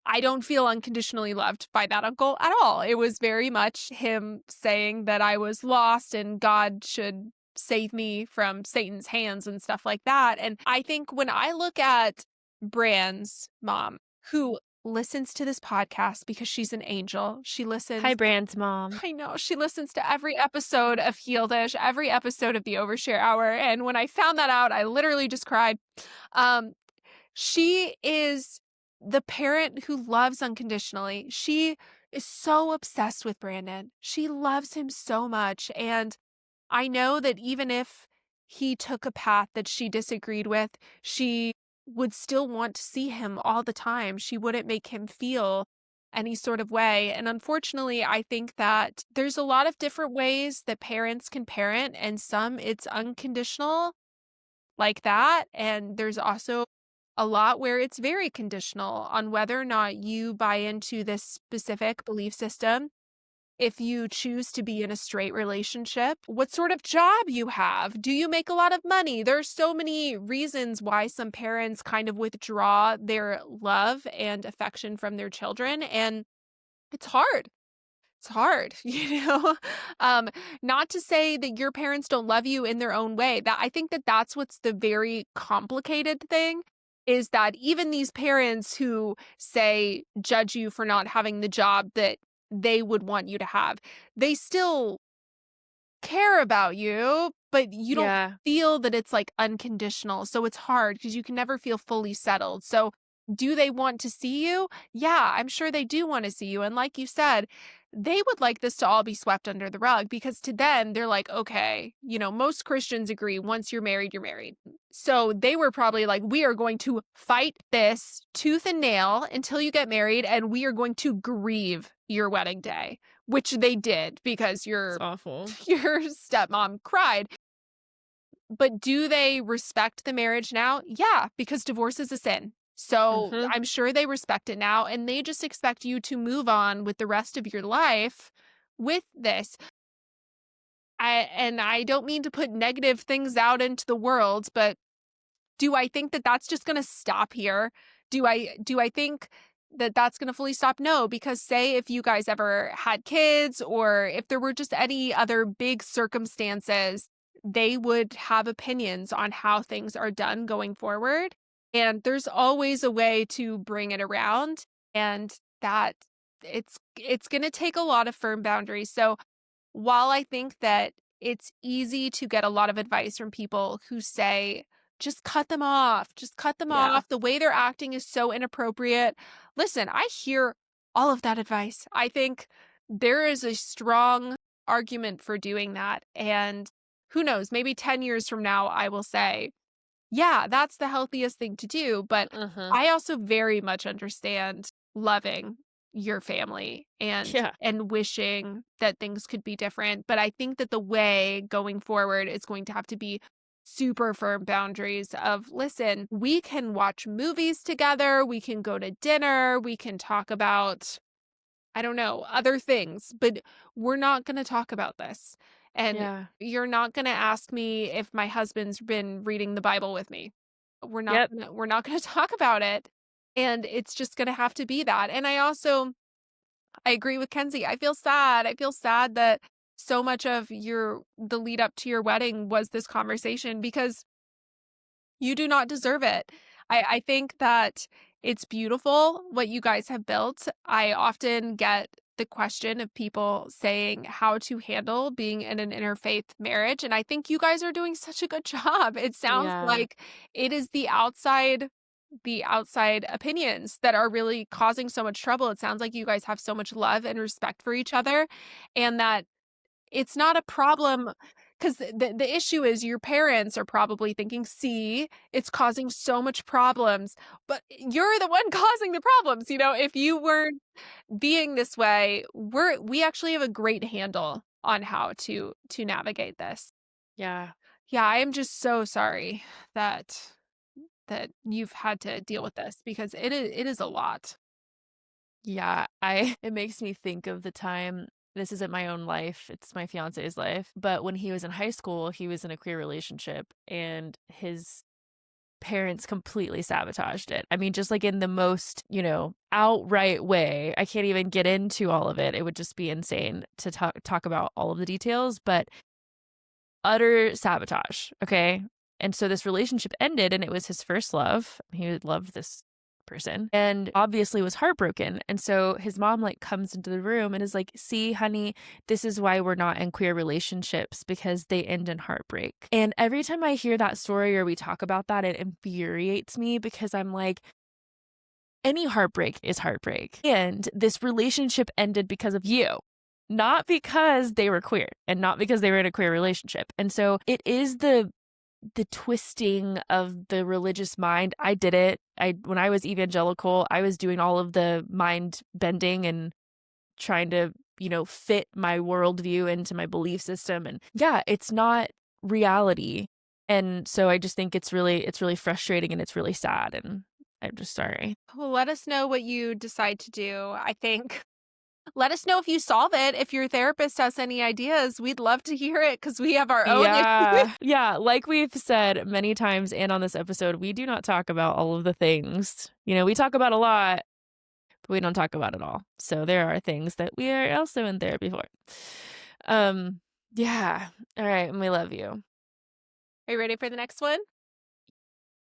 I don't feel unconditionally loved by that uncle at all. It was very much him saying that I was lost and God should save me from Satan's hands and stuff like that. And I think when I look at Bran's mom, who listens to this podcast because she's an angel, she Hi, listens. Brand's mom. I know. She listens to every episode of Healdish, every episode of the Overshare Hour. And when I found that out, I literally just cried. Um, she is the parent who loves unconditionally. She is so obsessed with Brandon. She loves him so much. And I know that even if he took a path that she disagreed with, she would still want to see him all the time. She wouldn't make him feel any sort of way. And unfortunately, I think that there's a lot of different ways that parents can parent, and some it's unconditional like that. And there's also a lot where it's very conditional on whether or not you buy into this specific belief system, if you choose to be in a straight relationship, what sort of job you have, do you make a lot of money? There's so many reasons why some parents kind of withdraw their love and affection from their children, and it's hard. It's hard, Um, not to say that your parents don't love you in their own way. That I think that that's what's the very complicated thing is that even these parents who say judge you for not having the job that they would want you to have, they still care about you, but you don't Yeah. feel that it's like unconditional. So it's hard because you can never feel fully settled. So do they want to see you? Yeah, I'm sure they do want to see you. And like you said, they would like this to all be swept under the rug because to them, they're like, okay, most Christians agree once you're married, you're married. So they were probably like, we are going to fight this tooth and nail until you get married, and we are going to grieve your wedding day, which they did because It's awful. your stepmom cried. But do they respect the marriage now? Yeah, because divorce is a sin. So Mhm. I'm sure they respect it now, and they just expect you to move on with the rest of your life with this. I don't mean to put negative things out into the world, but do I think that that's just gonna stop here? Do I think that that's gonna fully stop? No, because say if you guys ever had kids or if there were just any other big circumstances, they would have opinions on how things are done going forward, and there's always a way to bring it around, and that it's gonna take a lot of firm boundaries. So while I think that it's easy to get a lot of advice from people who say, just cut them off, just cut them Yeah. off. The way they're acting is so inappropriate. Listen, I hear all of that advice. I think there is a strong argument for doing that. And who knows, maybe 10 years from now, I will say, yeah, that's the healthiest thing to do, but Mhm. I also very much understand loving your family Yeah. and wishing that things could be different, but I think that the way going forward is going to have to be super firm boundaries of, "Listen, we can watch movies together, we can go to dinner, we can talk about I don't know, other things, but we're not gonna talk about this. And Yeah. you're not gonna ask me if my husband's been reading the Bible with me. Yep. We're not gonna talk about it. And it's just gonna have to be that. And I agree with Kenzie. I feel sad. I feel sad that so much of the lead up to your wedding was this conversation because you do not deserve it. I think that it's beautiful what you guys have built. I often get the question of people saying how to handle being in an interfaith marriage, and I think you guys are doing such a good job. It sounds Yeah. like it is the outside opinions that are really causing so much trouble. It sounds like you guys have so much love and respect for each other, and that it's not a problem 'cause the issue is your parents are probably thinking, "See, it's causing so much problems," but you're the one causing the problems, if you weren't being this way, we actually have a great handle on how to navigate this. Yeah. Yeah, I am just so sorry that you've had to deal with this because it is a lot. Yeah, I it makes me think of the time this isn't my own life, it's my fiance's life, but when he was in high school, he was in a queer relationship and his parents completely sabotaged it. I mean, just like in the most, outright way. I can't even get into all of it. It would just be insane to talk about all of the details, but utter sabotage, okay? And so this relationship ended and it was his first love. He loved this person and obviously was heartbroken. And so his mom like comes into the room and is like, "See, honey, this is why we're not in queer relationships because they end in heartbreak." And every time I hear that story or we talk about that, it infuriates me because I'm like, any heartbreak is heartbreak. And this relationship ended because of you, not because they were queer and not because they were in a queer relationship. And so it is the twisting of the religious mind. I did it. I When I was evangelical, I was doing all of the mind bending and trying to, fit my worldview into my belief system. And yeah, it's not reality. And so I just think it's really frustrating and it's really sad. And I'm just sorry. Well, let us know what you decide to do. I think let us know if you solve it. If your therapist has any ideas, we'd love to hear it because we have our own issues. Yeah. Yeah. Like we've said many times and on this episode, we do not talk about all of the things. We talk about a lot, but we don't talk about it all. So there are things that we are also in therapy for. Um, yeah. All right. And we love you. Are you ready for the next one?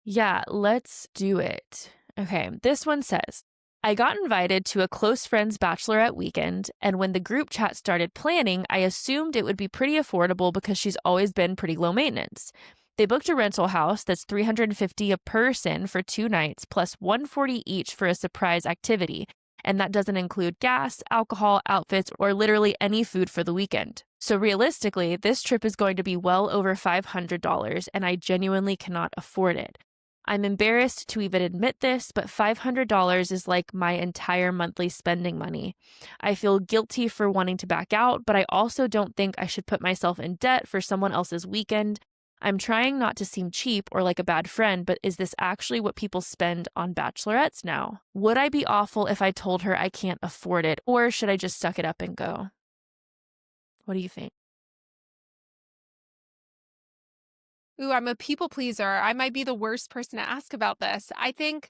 Yeah, let's do it. Okay, this one says, I got invited to a close friend's bachelorette weekend, and when the group chat started planning, I assumed it would be pretty affordable because she's always been pretty low maintenance. They booked a rental house that's $350 a person for 2 nights plus $140 each for a surprise activity, and that doesn't include gas, alcohol, outfits, or literally any food for the weekend. So realistically, this trip is going to be well over $500, and I genuinely cannot afford it. I'm embarrassed to even admit this, but $500 is like my entire monthly spending money. I feel guilty for wanting to back out, but I also don't think I should put myself in debt for someone else's weekend. I'm trying not to seem cheap or like a bad friend, but is this actually what people spend on bachelorettes now? Would I be awful if I told her I can't afford it, or should I just suck it up and go? What do you think? Ooh, I'm a people pleaser. I might be the worst person to ask about this. I think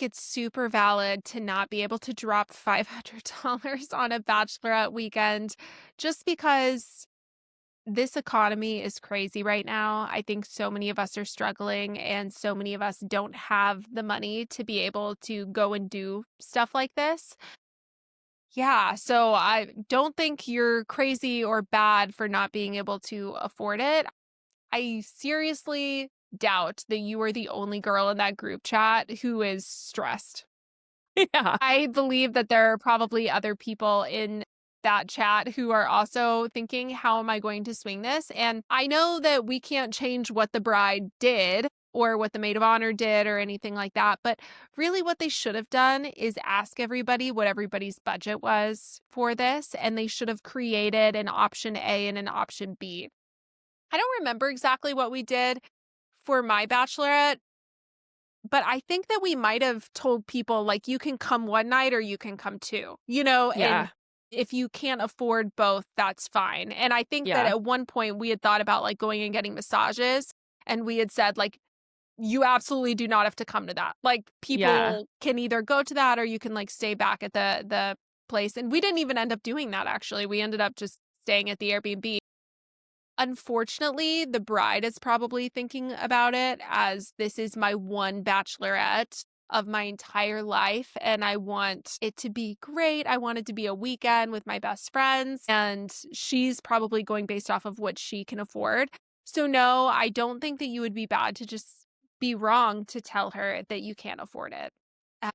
it's super valid to not be able to drop $500 on a bachelorette weekend just because this economy is crazy right now. I think so many of us are struggling and so many of us don't have the money to be able to go and do stuff like this. Yeah, so I don't think you're crazy or bad for not being able to afford it. I seriously doubt that you are the only girl in that group chat who is stressed. Yeah. I believe that there are probably other people in that chat who are also thinking, how am I going to swing this? And I know that we can't change what the bride did or what the maid of honor did or anything like that. But really, what they should have done is ask everybody what everybody's budget was for this. And they should have created an option A and an option B. I don't remember exactly what we did for my bachelorette, but I think that we might have told people, like, you can come one night or you can come two, and Yeah. if you can't afford both, that's fine. And I think that Yeah. at one point we had thought about, like, going and getting massages, and we had said, like, you absolutely do not have to come to that. Like, Yeah. people can either go to that or you can, like, stay back at the place. And we didn't even end up doing that, actually. We ended up just staying at the Airbnb. Unfortunately, the bride is probably thinking about it as this is my one bachelorette of my entire life, and I want it to be great. I want it to be a weekend with my best friends, and she's probably going based off of what she can afford. So, no, I don't think that you would be bad to just be wrong to tell her that you can't afford it. Uh,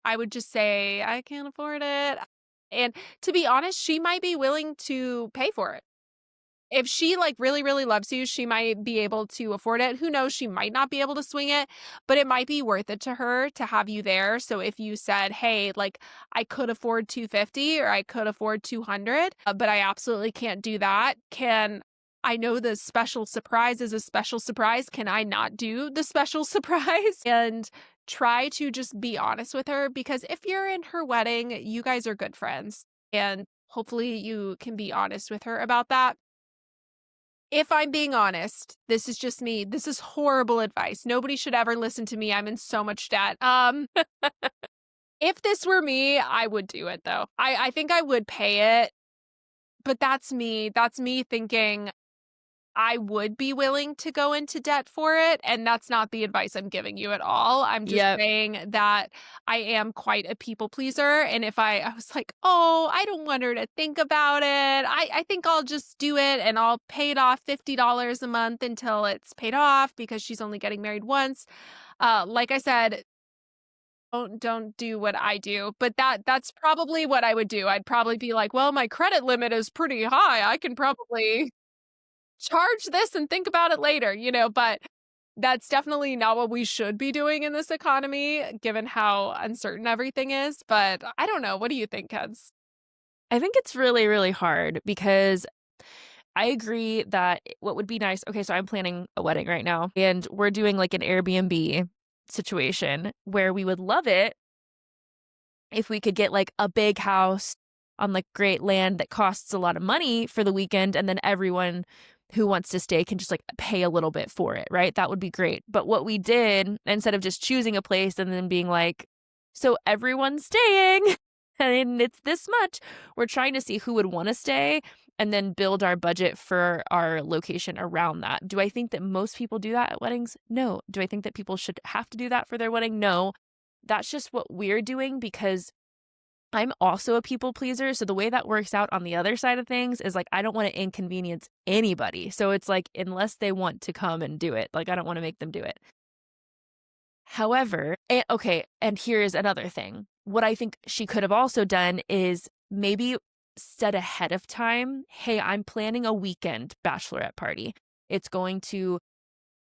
I would just say, I can't afford it. And to be honest, she might be willing to pay for it. If she, like, really, really loves you, she might be able to afford it. Who knows? She might not be able to swing it, but it might be worth it to her to have you there. So if you said, "Hey, like, I could afford 250 or I could afford 200, but I absolutely can't do that. Can I know the special surprise is a special surprise. Can I not do the special surprise?" And try to just be honest with her because if you're in her wedding, you guys are good friends, and hopefully you can be honest with her about that. If I'm being honest, this is just me. This is horrible advice. Nobody should ever listen to me. I'm in so much debt. If this were me, I would do it though. I think I would pay it, but that's me. That's me thinking I would be willing to go into debt for it, and that's not the advice I'm giving you at all. I'm just Yep. saying that I am quite a people pleaser, and if I was like, "Oh, I don't want her to think about it. I think I'll just do it and I'll pay it off $50 a month until it's paid off because she's only getting married once." Like I said, don't do what I do, but that's probably what I would do. I'd probably be like, "Well, my credit limit is pretty high. I can probably charge this and think about it later, but that's definitely not what we should be doing in this economy, given how uncertain everything is. But I don't know. What do you think, Keds? I think it's really, really hard because I agree that what would be nice. Okay, so I'm planning a wedding right now, and we're doing like an Airbnb situation where we would love it if we could get like a big house on like great land that costs a lot of money for the weekend, and then everyone who wants to stay can just like pay a little bit for it, right? That would be great. But what we did, instead of just choosing a place and then being like, so everyone's staying and it's this much, we're trying to see who would want to stay and then build our budget for our location around that. Do I think that most people do that at weddings? No. Do I think that people should have to do that for their wedding? No. That's just what we're doing because I'm also a people pleaser. So the way that works out on the other side of things is like, I don't want to inconvenience anybody. So it's like, unless they want to come and do it, like, I don't want to make them do it. However, okay, and here's another thing. What I think she could have also done is maybe said ahead of time, hey, I'm planning a weekend bachelorette party. It's going to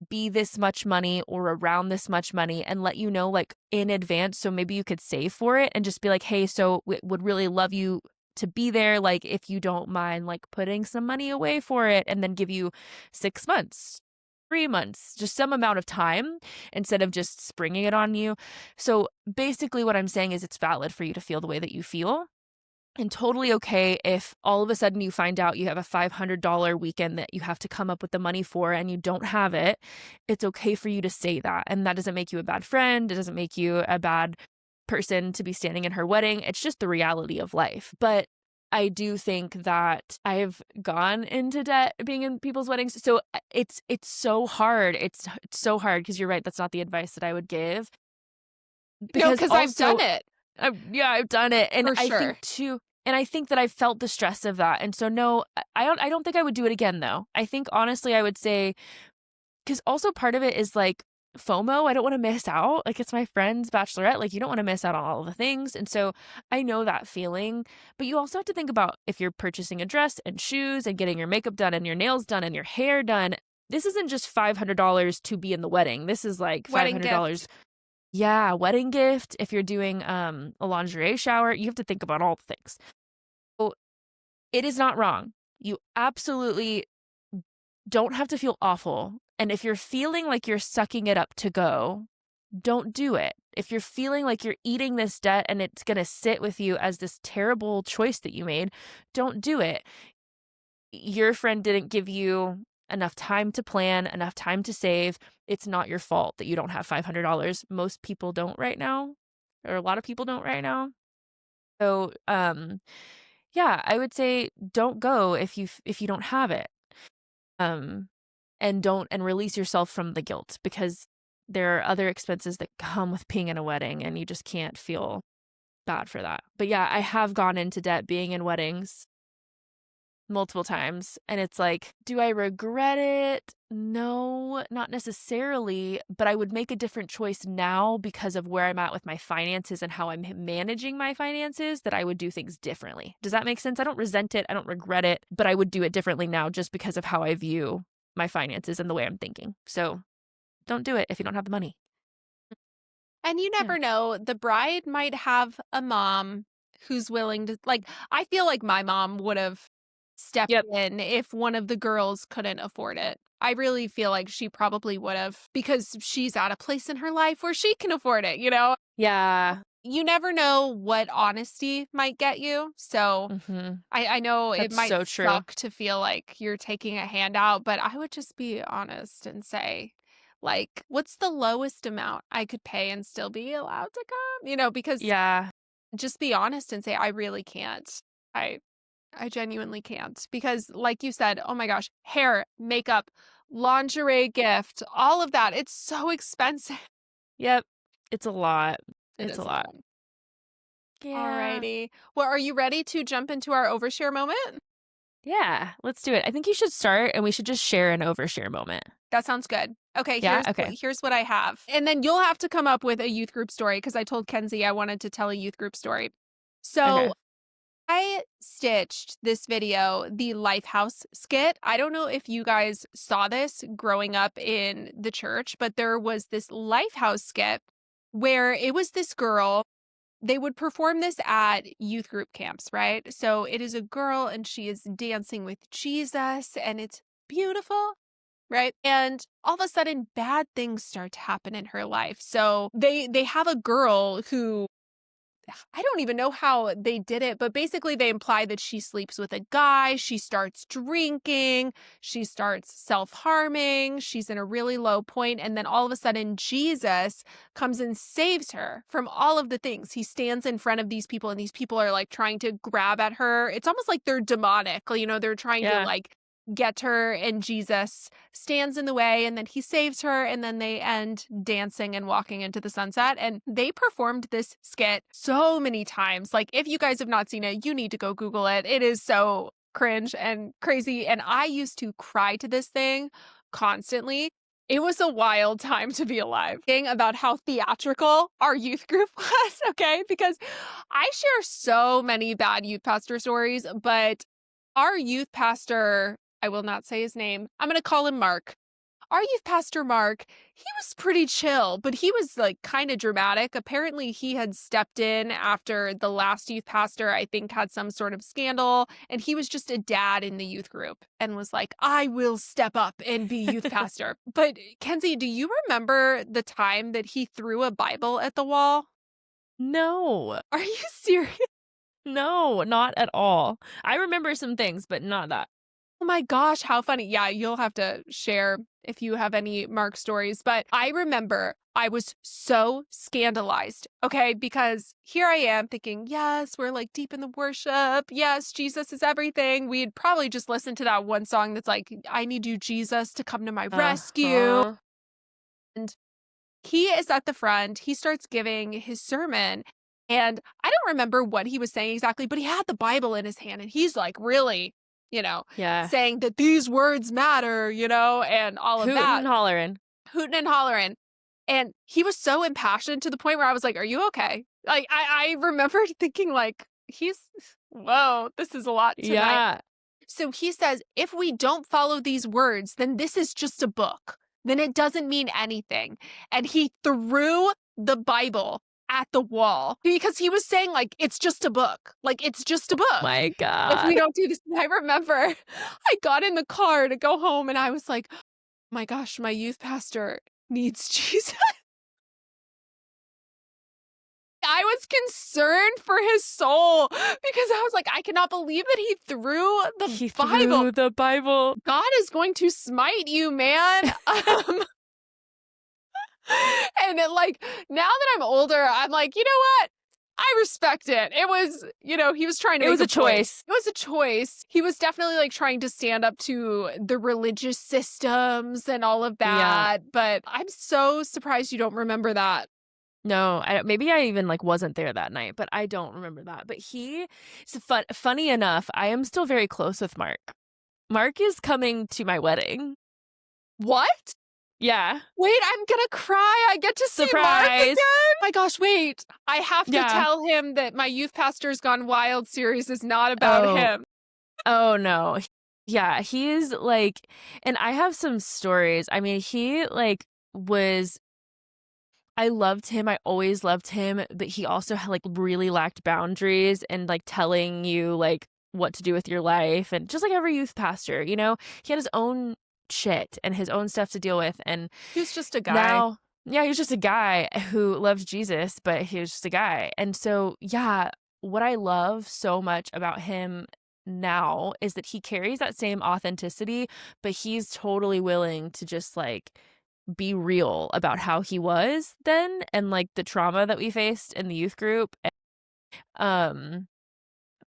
be this much money or around this much money, and let you know like in advance, so maybe you could save for it and just be like, hey, so we would really love you to be there, like, if you don't mind, like, putting some money away for it and then give you 6 months, 3 months, just some amount of time instead of just springing it on you. So, basically what I'm saying is it's valid for you to feel the way that you feel, and totally okay if all of a sudden you find out you have a $500 weekend that you have to come up with the money for and you don't have it. It's okay for you to say that. And that doesn't make you a bad friend. It doesn't make you a bad person to be standing in her wedding. It's just the reality of life. But I do think that I've gone into debt being in people's weddings. So it's so hard. It's so hard because you're right. That's not the advice that I would give. No, Because because I've done also, it yeah, I've done it. And for I sure. think too, and I think that I felt the stress of that. And so no, I don't think I would do it again though. I think honestly I would say, because also part of it is like FOMO. I don't want to miss out. Like it's my friend's bachelorette. Like you don't want to miss out on all of the things. And so I know that feeling. But you also have to think about if you're purchasing a dress and shoes and getting your makeup done and your nails done and your hair done. This isn't just $500 to be in the wedding. This is like Wedding $500. gift. Yeah, wedding gift. If you're doing a lingerie shower, you have to think about all the things. So it is not wrong. You absolutely don't have to feel awful. And if you're feeling like you're sucking it up to go, don't do it. If you're feeling like you're eating this debt and it's going to sit with you as this terrible choice that you made, don't do it. Your friend didn't give you enough time to plan, enough time to save. It's not your fault that you don't have $500. Most people don't right now, or a lot of people don't right now. So, yeah, I would say don't go if you don't have it. Um, and release yourself from the guilt because there are other expenses that come with being in a wedding and you just can't feel bad for that. But yeah, I have gone into debt being in weddings multiple times. And it's like, do I regret it? No, not necessarily, but I would make a different choice now because of where I'm at with my finances and how I'm managing my finances, that I would do things differently. Does that make sense? I don't resent it. I don't regret it, but I would do it differently now just because of how I view my finances and the way I'm thinking. So don't do it if you don't have the money. And you Yeah. never know, the bride might have a mom who's willing to like, I feel like my mom would have stepped Yep. in if one of the girls couldn't afford it. I really feel like she probably would have because she's at a place in her life where she can afford it, you know? Yeah. You never know what honesty might get you. So Mm-hmm. I know it That's might so true. suck to feel like you're taking a handout, but I would just be honest and say, like, what's the lowest amount I could pay and still be allowed to come? You know, because Yeah. just be honest and say, I really can't. I I genuinely can't. Because like you said, oh my gosh, hair, makeup, lingerie gift, all of that. It's so expensive. Yep. It's a lot. It It's a is a lot. lot. Yeah. Alrighty. Well, are you ready to jump into our overshare moment? Yeah, let's do it. I think you should start and we should just share an overshare moment. That sounds good. Okay, Yeah? Okay. here's what I have. And then you'll have to come up with a youth group story because I told Kenzie I wanted to tell a youth group story. Okay. So I stitched this video, the Lifehouse skit. I don't know if you guys saw this growing up in the church, but there was this Lifehouse skit where it was this girl. They would perform this at youth group camps, right? So it is a girl and she is dancing with Jesus and it's beautiful, right? And all of a sudden bad things start to happen in her life. So they have a girl who I don't even know how they did it, but basically they imply that she sleeps with a guy, she starts drinking, she starts self-harming, she's in a really low point, and then all of a sudden Jesus comes and saves her from all of the things. He stands in front of these people and these people are like trying to grab at her. It's almost like they're demonic, you know, they're trying to Yeah. like get her and Jesus stands in the way and then he saves her and then they end dancing and walking into the sunset. And they performed this skit so many times. Like if you guys have not seen it, you need to go Google it. It is so cringe and crazy. And I used to cry to this thing constantly. It was a wild time to be alive. Thing about how theatrical our youth group was, okay? Because I share so many bad youth pastor stories, but our youth pastor, I will not say his name. I'm going to call him Mark. our youth pastor, Mark, he was pretty chill, but he was like kind of dramatic. Apparently, he had stepped in after the last youth pastor, I think, had some sort of scandal. And he was just a dad in the youth group and was like, I will step up and be youth pastor. But Kenzie, do you remember the time that he threw a Bible at the wall? No. Are you serious? No, not at all. I remember some things, but not that. Oh my gosh, how funny. Yeah, you'll have to share if you have any Mark stories. But I remember I was so scandalized, okay? Because here I am thinking, yes, we're like deep in the worship. Yes, Jesus is everything. We'd probably just listen to that one song that's like, I need you, Jesus, to come to my rescue. Uh-huh. And he is at the front. He starts giving his sermon. And I don't remember what he was saying exactly, but he had the Bible in his hand and he's like really, Yeah. saying that these words matter, and all of Hootin' that, and hollering. hooting and hollering. And he was so impassioned to the point where I was like, are you okay? Like, I remembered thinking like, whoa, this is a lot tonight. Yeah. So he says, if we don't follow these words, then this is just a book. Then it doesn't mean anything. And he threw the Bible at the wall because he was saying, like, it's just a book. Like, it's just a book. My If we God. don't do this. And I remember I got in the car to go home and I was like, oh my gosh, my youth pastor needs Jesus. I was concerned for his soul because I was like, I cannot believe that he threw the He Bible. threw the Bible. God is going to smite you, man. And it, like, now that I'm older, I'm like, you know what? I respect it. It was, he was trying to It make was a point. choice. It was a choice. He was definitely like trying to stand up to the religious systems and all of Yeah. that. But I'm so surprised you don't remember that. No, maybe I even like wasn't there that night, but I don't remember that. But funny enough, I am still very close with Mark. Mark is coming to my wedding. What? Yeah. Wait, I'm gonna cry. I get to see Mark Surprise. again. Oh my gosh, wait. I have to Yeah. tell him that my Youth Pastors Gone Wild series is not about him. Oh, no. Yeah, he's like, and I have some stories. I mean, he like I loved him. I always loved him, but he also had like really lacked boundaries and like telling you like what to do with your life and just like every youth pastor, he had his own shit and his own stuff to deal with. And He was just a guy. now, yeah, he was just a guy who loved Jesus, but he was just a guy. And so, yeah, what I love so much about him now is that he carries that same authenticity, but he's totally willing to just like be real about how he was then and like the trauma that we faced in the youth group. Um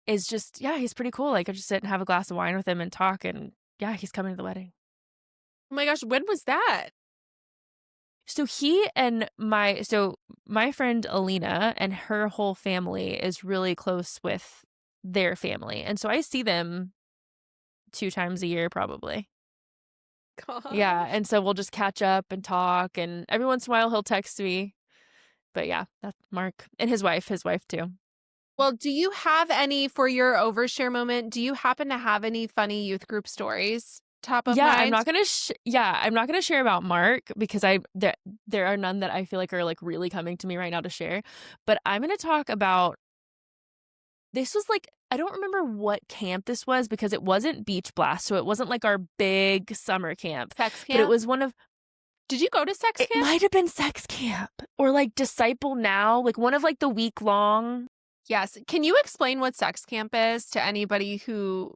is just, yeah, he's pretty cool. Like I just sit and have a glass of wine with him and talk, and yeah, he's coming to the wedding. Oh my gosh, when was that? So my friend Alina and her whole family is really close with their family. And so I see them 2 times a year probably. Yeah, and so we'll just catch up and talk, and every once in a while he'll text me. But yeah, that's Mark and his wife too. Well, do you have any for your overshare moment? Do you happen to have any funny youth group stories top of Yeah, mind? I'm not gonna share about Mark because there are none that I feel like are like really coming to me right now to share. But I'm gonna talk about, this was like, I don't remember what camp this was because it wasn't Beach Blast, so it wasn't like our big summer camp. Sex camp? But it was one of, Did you go to sex it camp? might have been sex camp or like Disciple Now, like one of like the week-long. Yes. Can you explain what sex camp is to anybody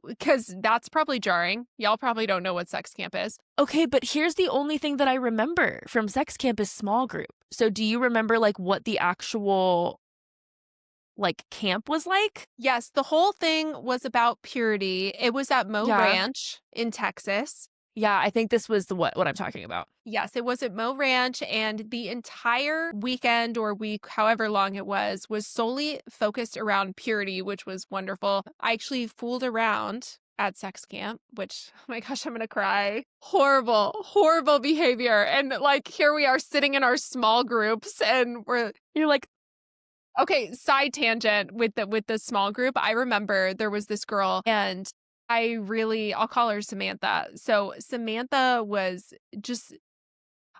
because that's probably jarring. Y'all probably don't know what sex camp is. Okay, but here's the only thing that I remember from sex camp is small group. So do you remember like what the actual like camp was like? Yes, the whole thing was about purity. It was at Mo Yeah. Ranch in Texas. Yeah, I think this was what I'm talking about. Yes, it was at Mo Ranch, and the entire weekend or week, however long it was solely focused around purity, which was wonderful. I actually fooled around at sex camp, which, oh my gosh, I'm gonna cry. Horrible, horrible behavior. And like, here we are sitting in our small groups, and You're like, okay, side tangent with the small group. I remember there was this girl, and I'll call her Samantha. So Samantha was just,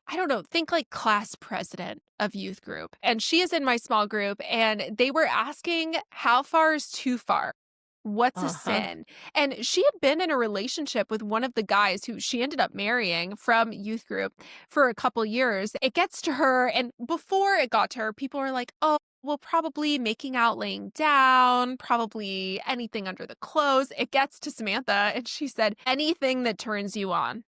I don't know, think like class president of youth group. And she is in my small group, and they were asking, how far is too far? What's a Uh-huh. sin? And she had been in a relationship with one of the guys who she ended up marrying from youth group for a couple years. It gets to her, and before it got to her, people were like, oh, well, probably making out laying down, probably anything under the clothes. It gets to Samantha, and she said, anything that turns you on.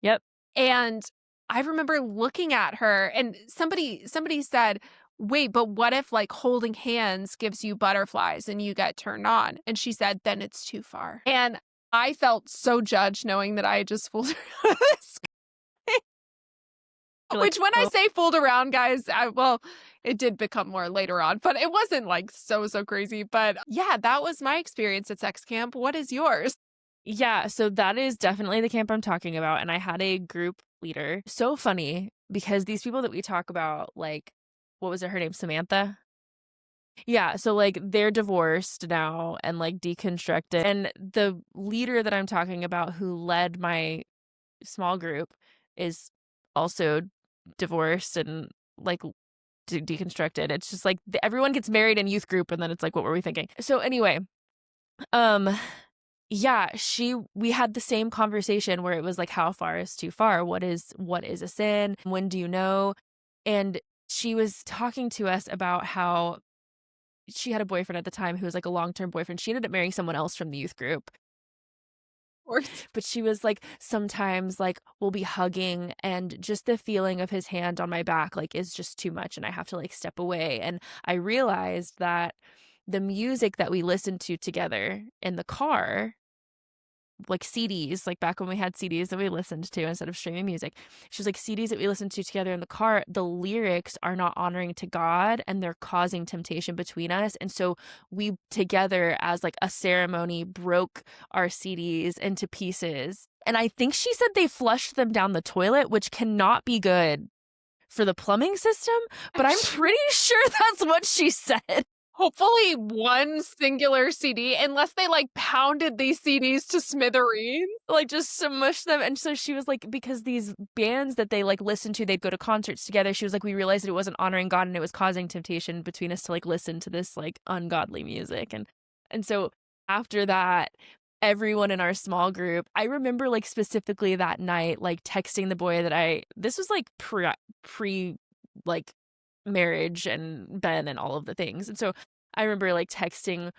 Yep. And I remember looking at her, and somebody said, "Wait, but what if like holding hands gives you butterflies and you get turned on?" And she said, "Then it's too far." And I felt so judged knowing that I had just fooled around this. You're like, Which when I "Oh, say fooled around, guys, well, it did become more later on, but it wasn't like so crazy. But yeah, that was my experience at sex camp. What is yours? yeah." So that is definitely the camp I'm talking about, and I had a group leader. So funny because these people that we talk about, like, what was it, her name, Samantha? Yeah, so, like, they're divorced now and, like, deconstructed, and the leader that I'm talking about who led my small group is also divorced and, like, deconstructed. It's just, like, everyone gets married in youth group, and then it's like, "What were we thinking?" So, anyway, um, yeah, we had the same conversation where it was like, "How far is too far? What is a sin? When do you know?" And she was talking to us about how she had a boyfriend at the time who was, like, a long-term boyfriend. She ended up marrying someone else from the youth group, Or but she was like, "Sometimes, like, we'll be hugging, and just the feeling of his hand on my back, like, is just too much, and I have to, like, step away." And I realized that the music that we listened to together in the car, like CDs, like back when we had CDs that we listened to instead of streaming music. She was like, CDs that we listened to together in the car, the lyrics are not honoring to God and they're causing temptation between us. And so we together as like a ceremony broke our CDs into pieces. And I think she said they flushed them down the toilet, which cannot be good for the plumbing system, but I'm pretty sure that's what she said. hopefully one singular CD, unless they like pounded these CDs to smithereens. Like, just smush them, and so she was like, because these bands that they, like, listened to, they'd go to concerts together, she was like, "We realized that it wasn't honoring God, and it was causing temptation between us to, like, listen to this, like, ungodly music," and so after that, everyone in our small group, I remember, like, specifically that night, like, texting the boy that this was, like, pre, like, marriage and Ben and all of the things, and so I remember, like, texting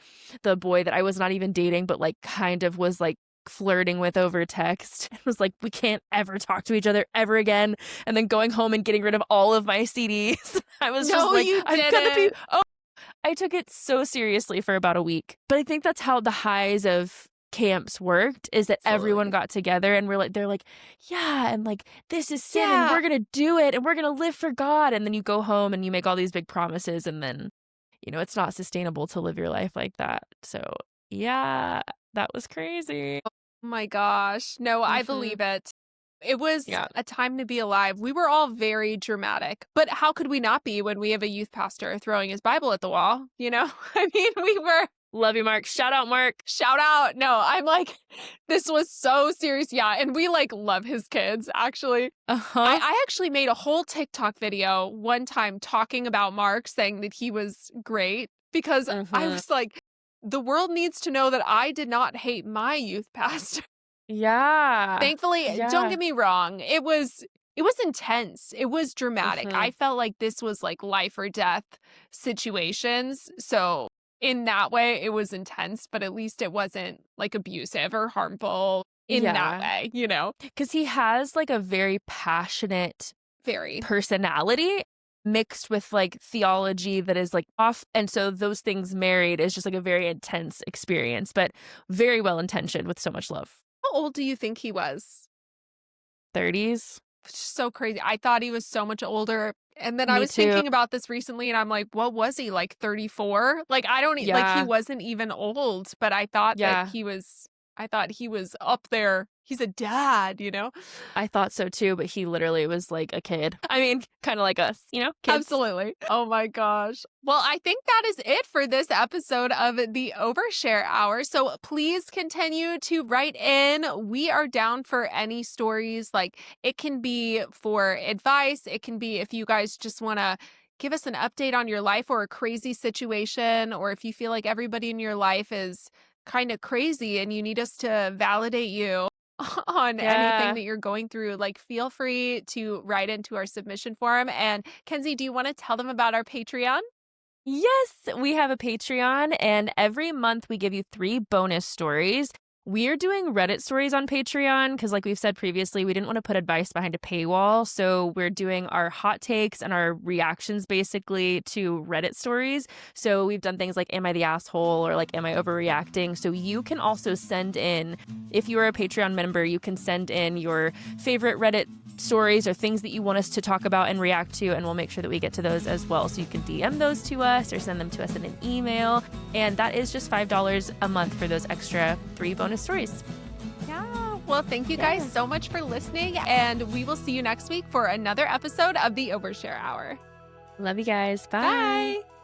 the boy that I was not even dating, but, like, kind of was, like, flirting with over text. It was like, "We can't ever talk to each other ever again," and then going home and getting rid of all of my CDs. I was just No, like, you "I'm gonna be." didn't. Oh, I took it so seriously for about a week. But I think that's how the highs of camps worked, is that everyone Absolutely. got together and they're like, "Yeah, and, like, this is sin, and Yeah. we're gonna do it, and we're gonna live for God," and then you go home and you make all these big promises, and then, it's not sustainable to live your life like that. So, yeah, that was crazy. Oh my gosh. No, I Mhm. believe it. It was Yeah. a time to be alive. We were all very dramatic, but how could we not be when we have a youth pastor throwing his Bible at the wall? You know, I mean, we were. Love you, Mark. Shout out, Mark. Shout out. No, I'm like, this was so serious. Yeah. And we like love his kids, actually. I, Uh-huh. I actually made a whole TikTok video one time talking about Mark, saying that he was great because I Mhm. was like, the world needs to know that I did not hate my youth pastor. Yeah. Thankfully, don't Yeah. get me wrong, it was intense, it was dramatic. I Mhm. felt like this was, like, life or death situations, so in that way, it was intense, but at least it wasn't, like, abusive or harmful in that Yeah. way, you know? 'Cause he has, like, a very passionate Very. personality mixed with, like, theology that is, like, off, and so those things married is just, like, a very intense experience, but very well intentioned with so much love. How old do you think he was? 30s? Which is so crazy. I thought he was so much older, and then I Me was too. thinking about this recently, and I'm like, what was he, like, 34? Like, I don't like, he Yeah. wasn't even old, but I thought that Yeah. he was I thought he was up there. He's a dad, you know? I thought so too, but he literally was like a kid. I mean, kind of like us, kids. Absolutely. Oh my gosh. Well, I think that is it for this episode of the Overshare Hour. So please continue to write in. We are down for any stories. Like, it can be for advice, it can be if you guys just want to give us an update on your life or a crazy situation, or if you feel like everybody in your life is kind of crazy and you need us to validate you on anything Yeah. that you're going through, like, feel free to write into our submission form. And Kenzie, do you want to tell them about our Patreon? Yes, we have a Patreon, and every month we give you 3 bonus stories. We're doing Reddit stories on Patreon because, like we've said previously, we didn't want to put advice behind a paywall. So we're doing our hot takes and our reactions basically to Reddit stories. So we've done things like, Am I the asshole? Or like, Am I overreacting? So you can also send in, if you are a Patreon member, you can send in your favorite Reddit stories or things that you want us to talk about and react to, and we'll make sure that we get to those as well. So you can DM those to us or send them to us in an email. And that is just $5 a month for those extra 3 bonus stories. Yeah. Well, thank you guys so much for listening, and we will see you next week for another episode of the Overshare Hour. Love you guys. Bye. Bye.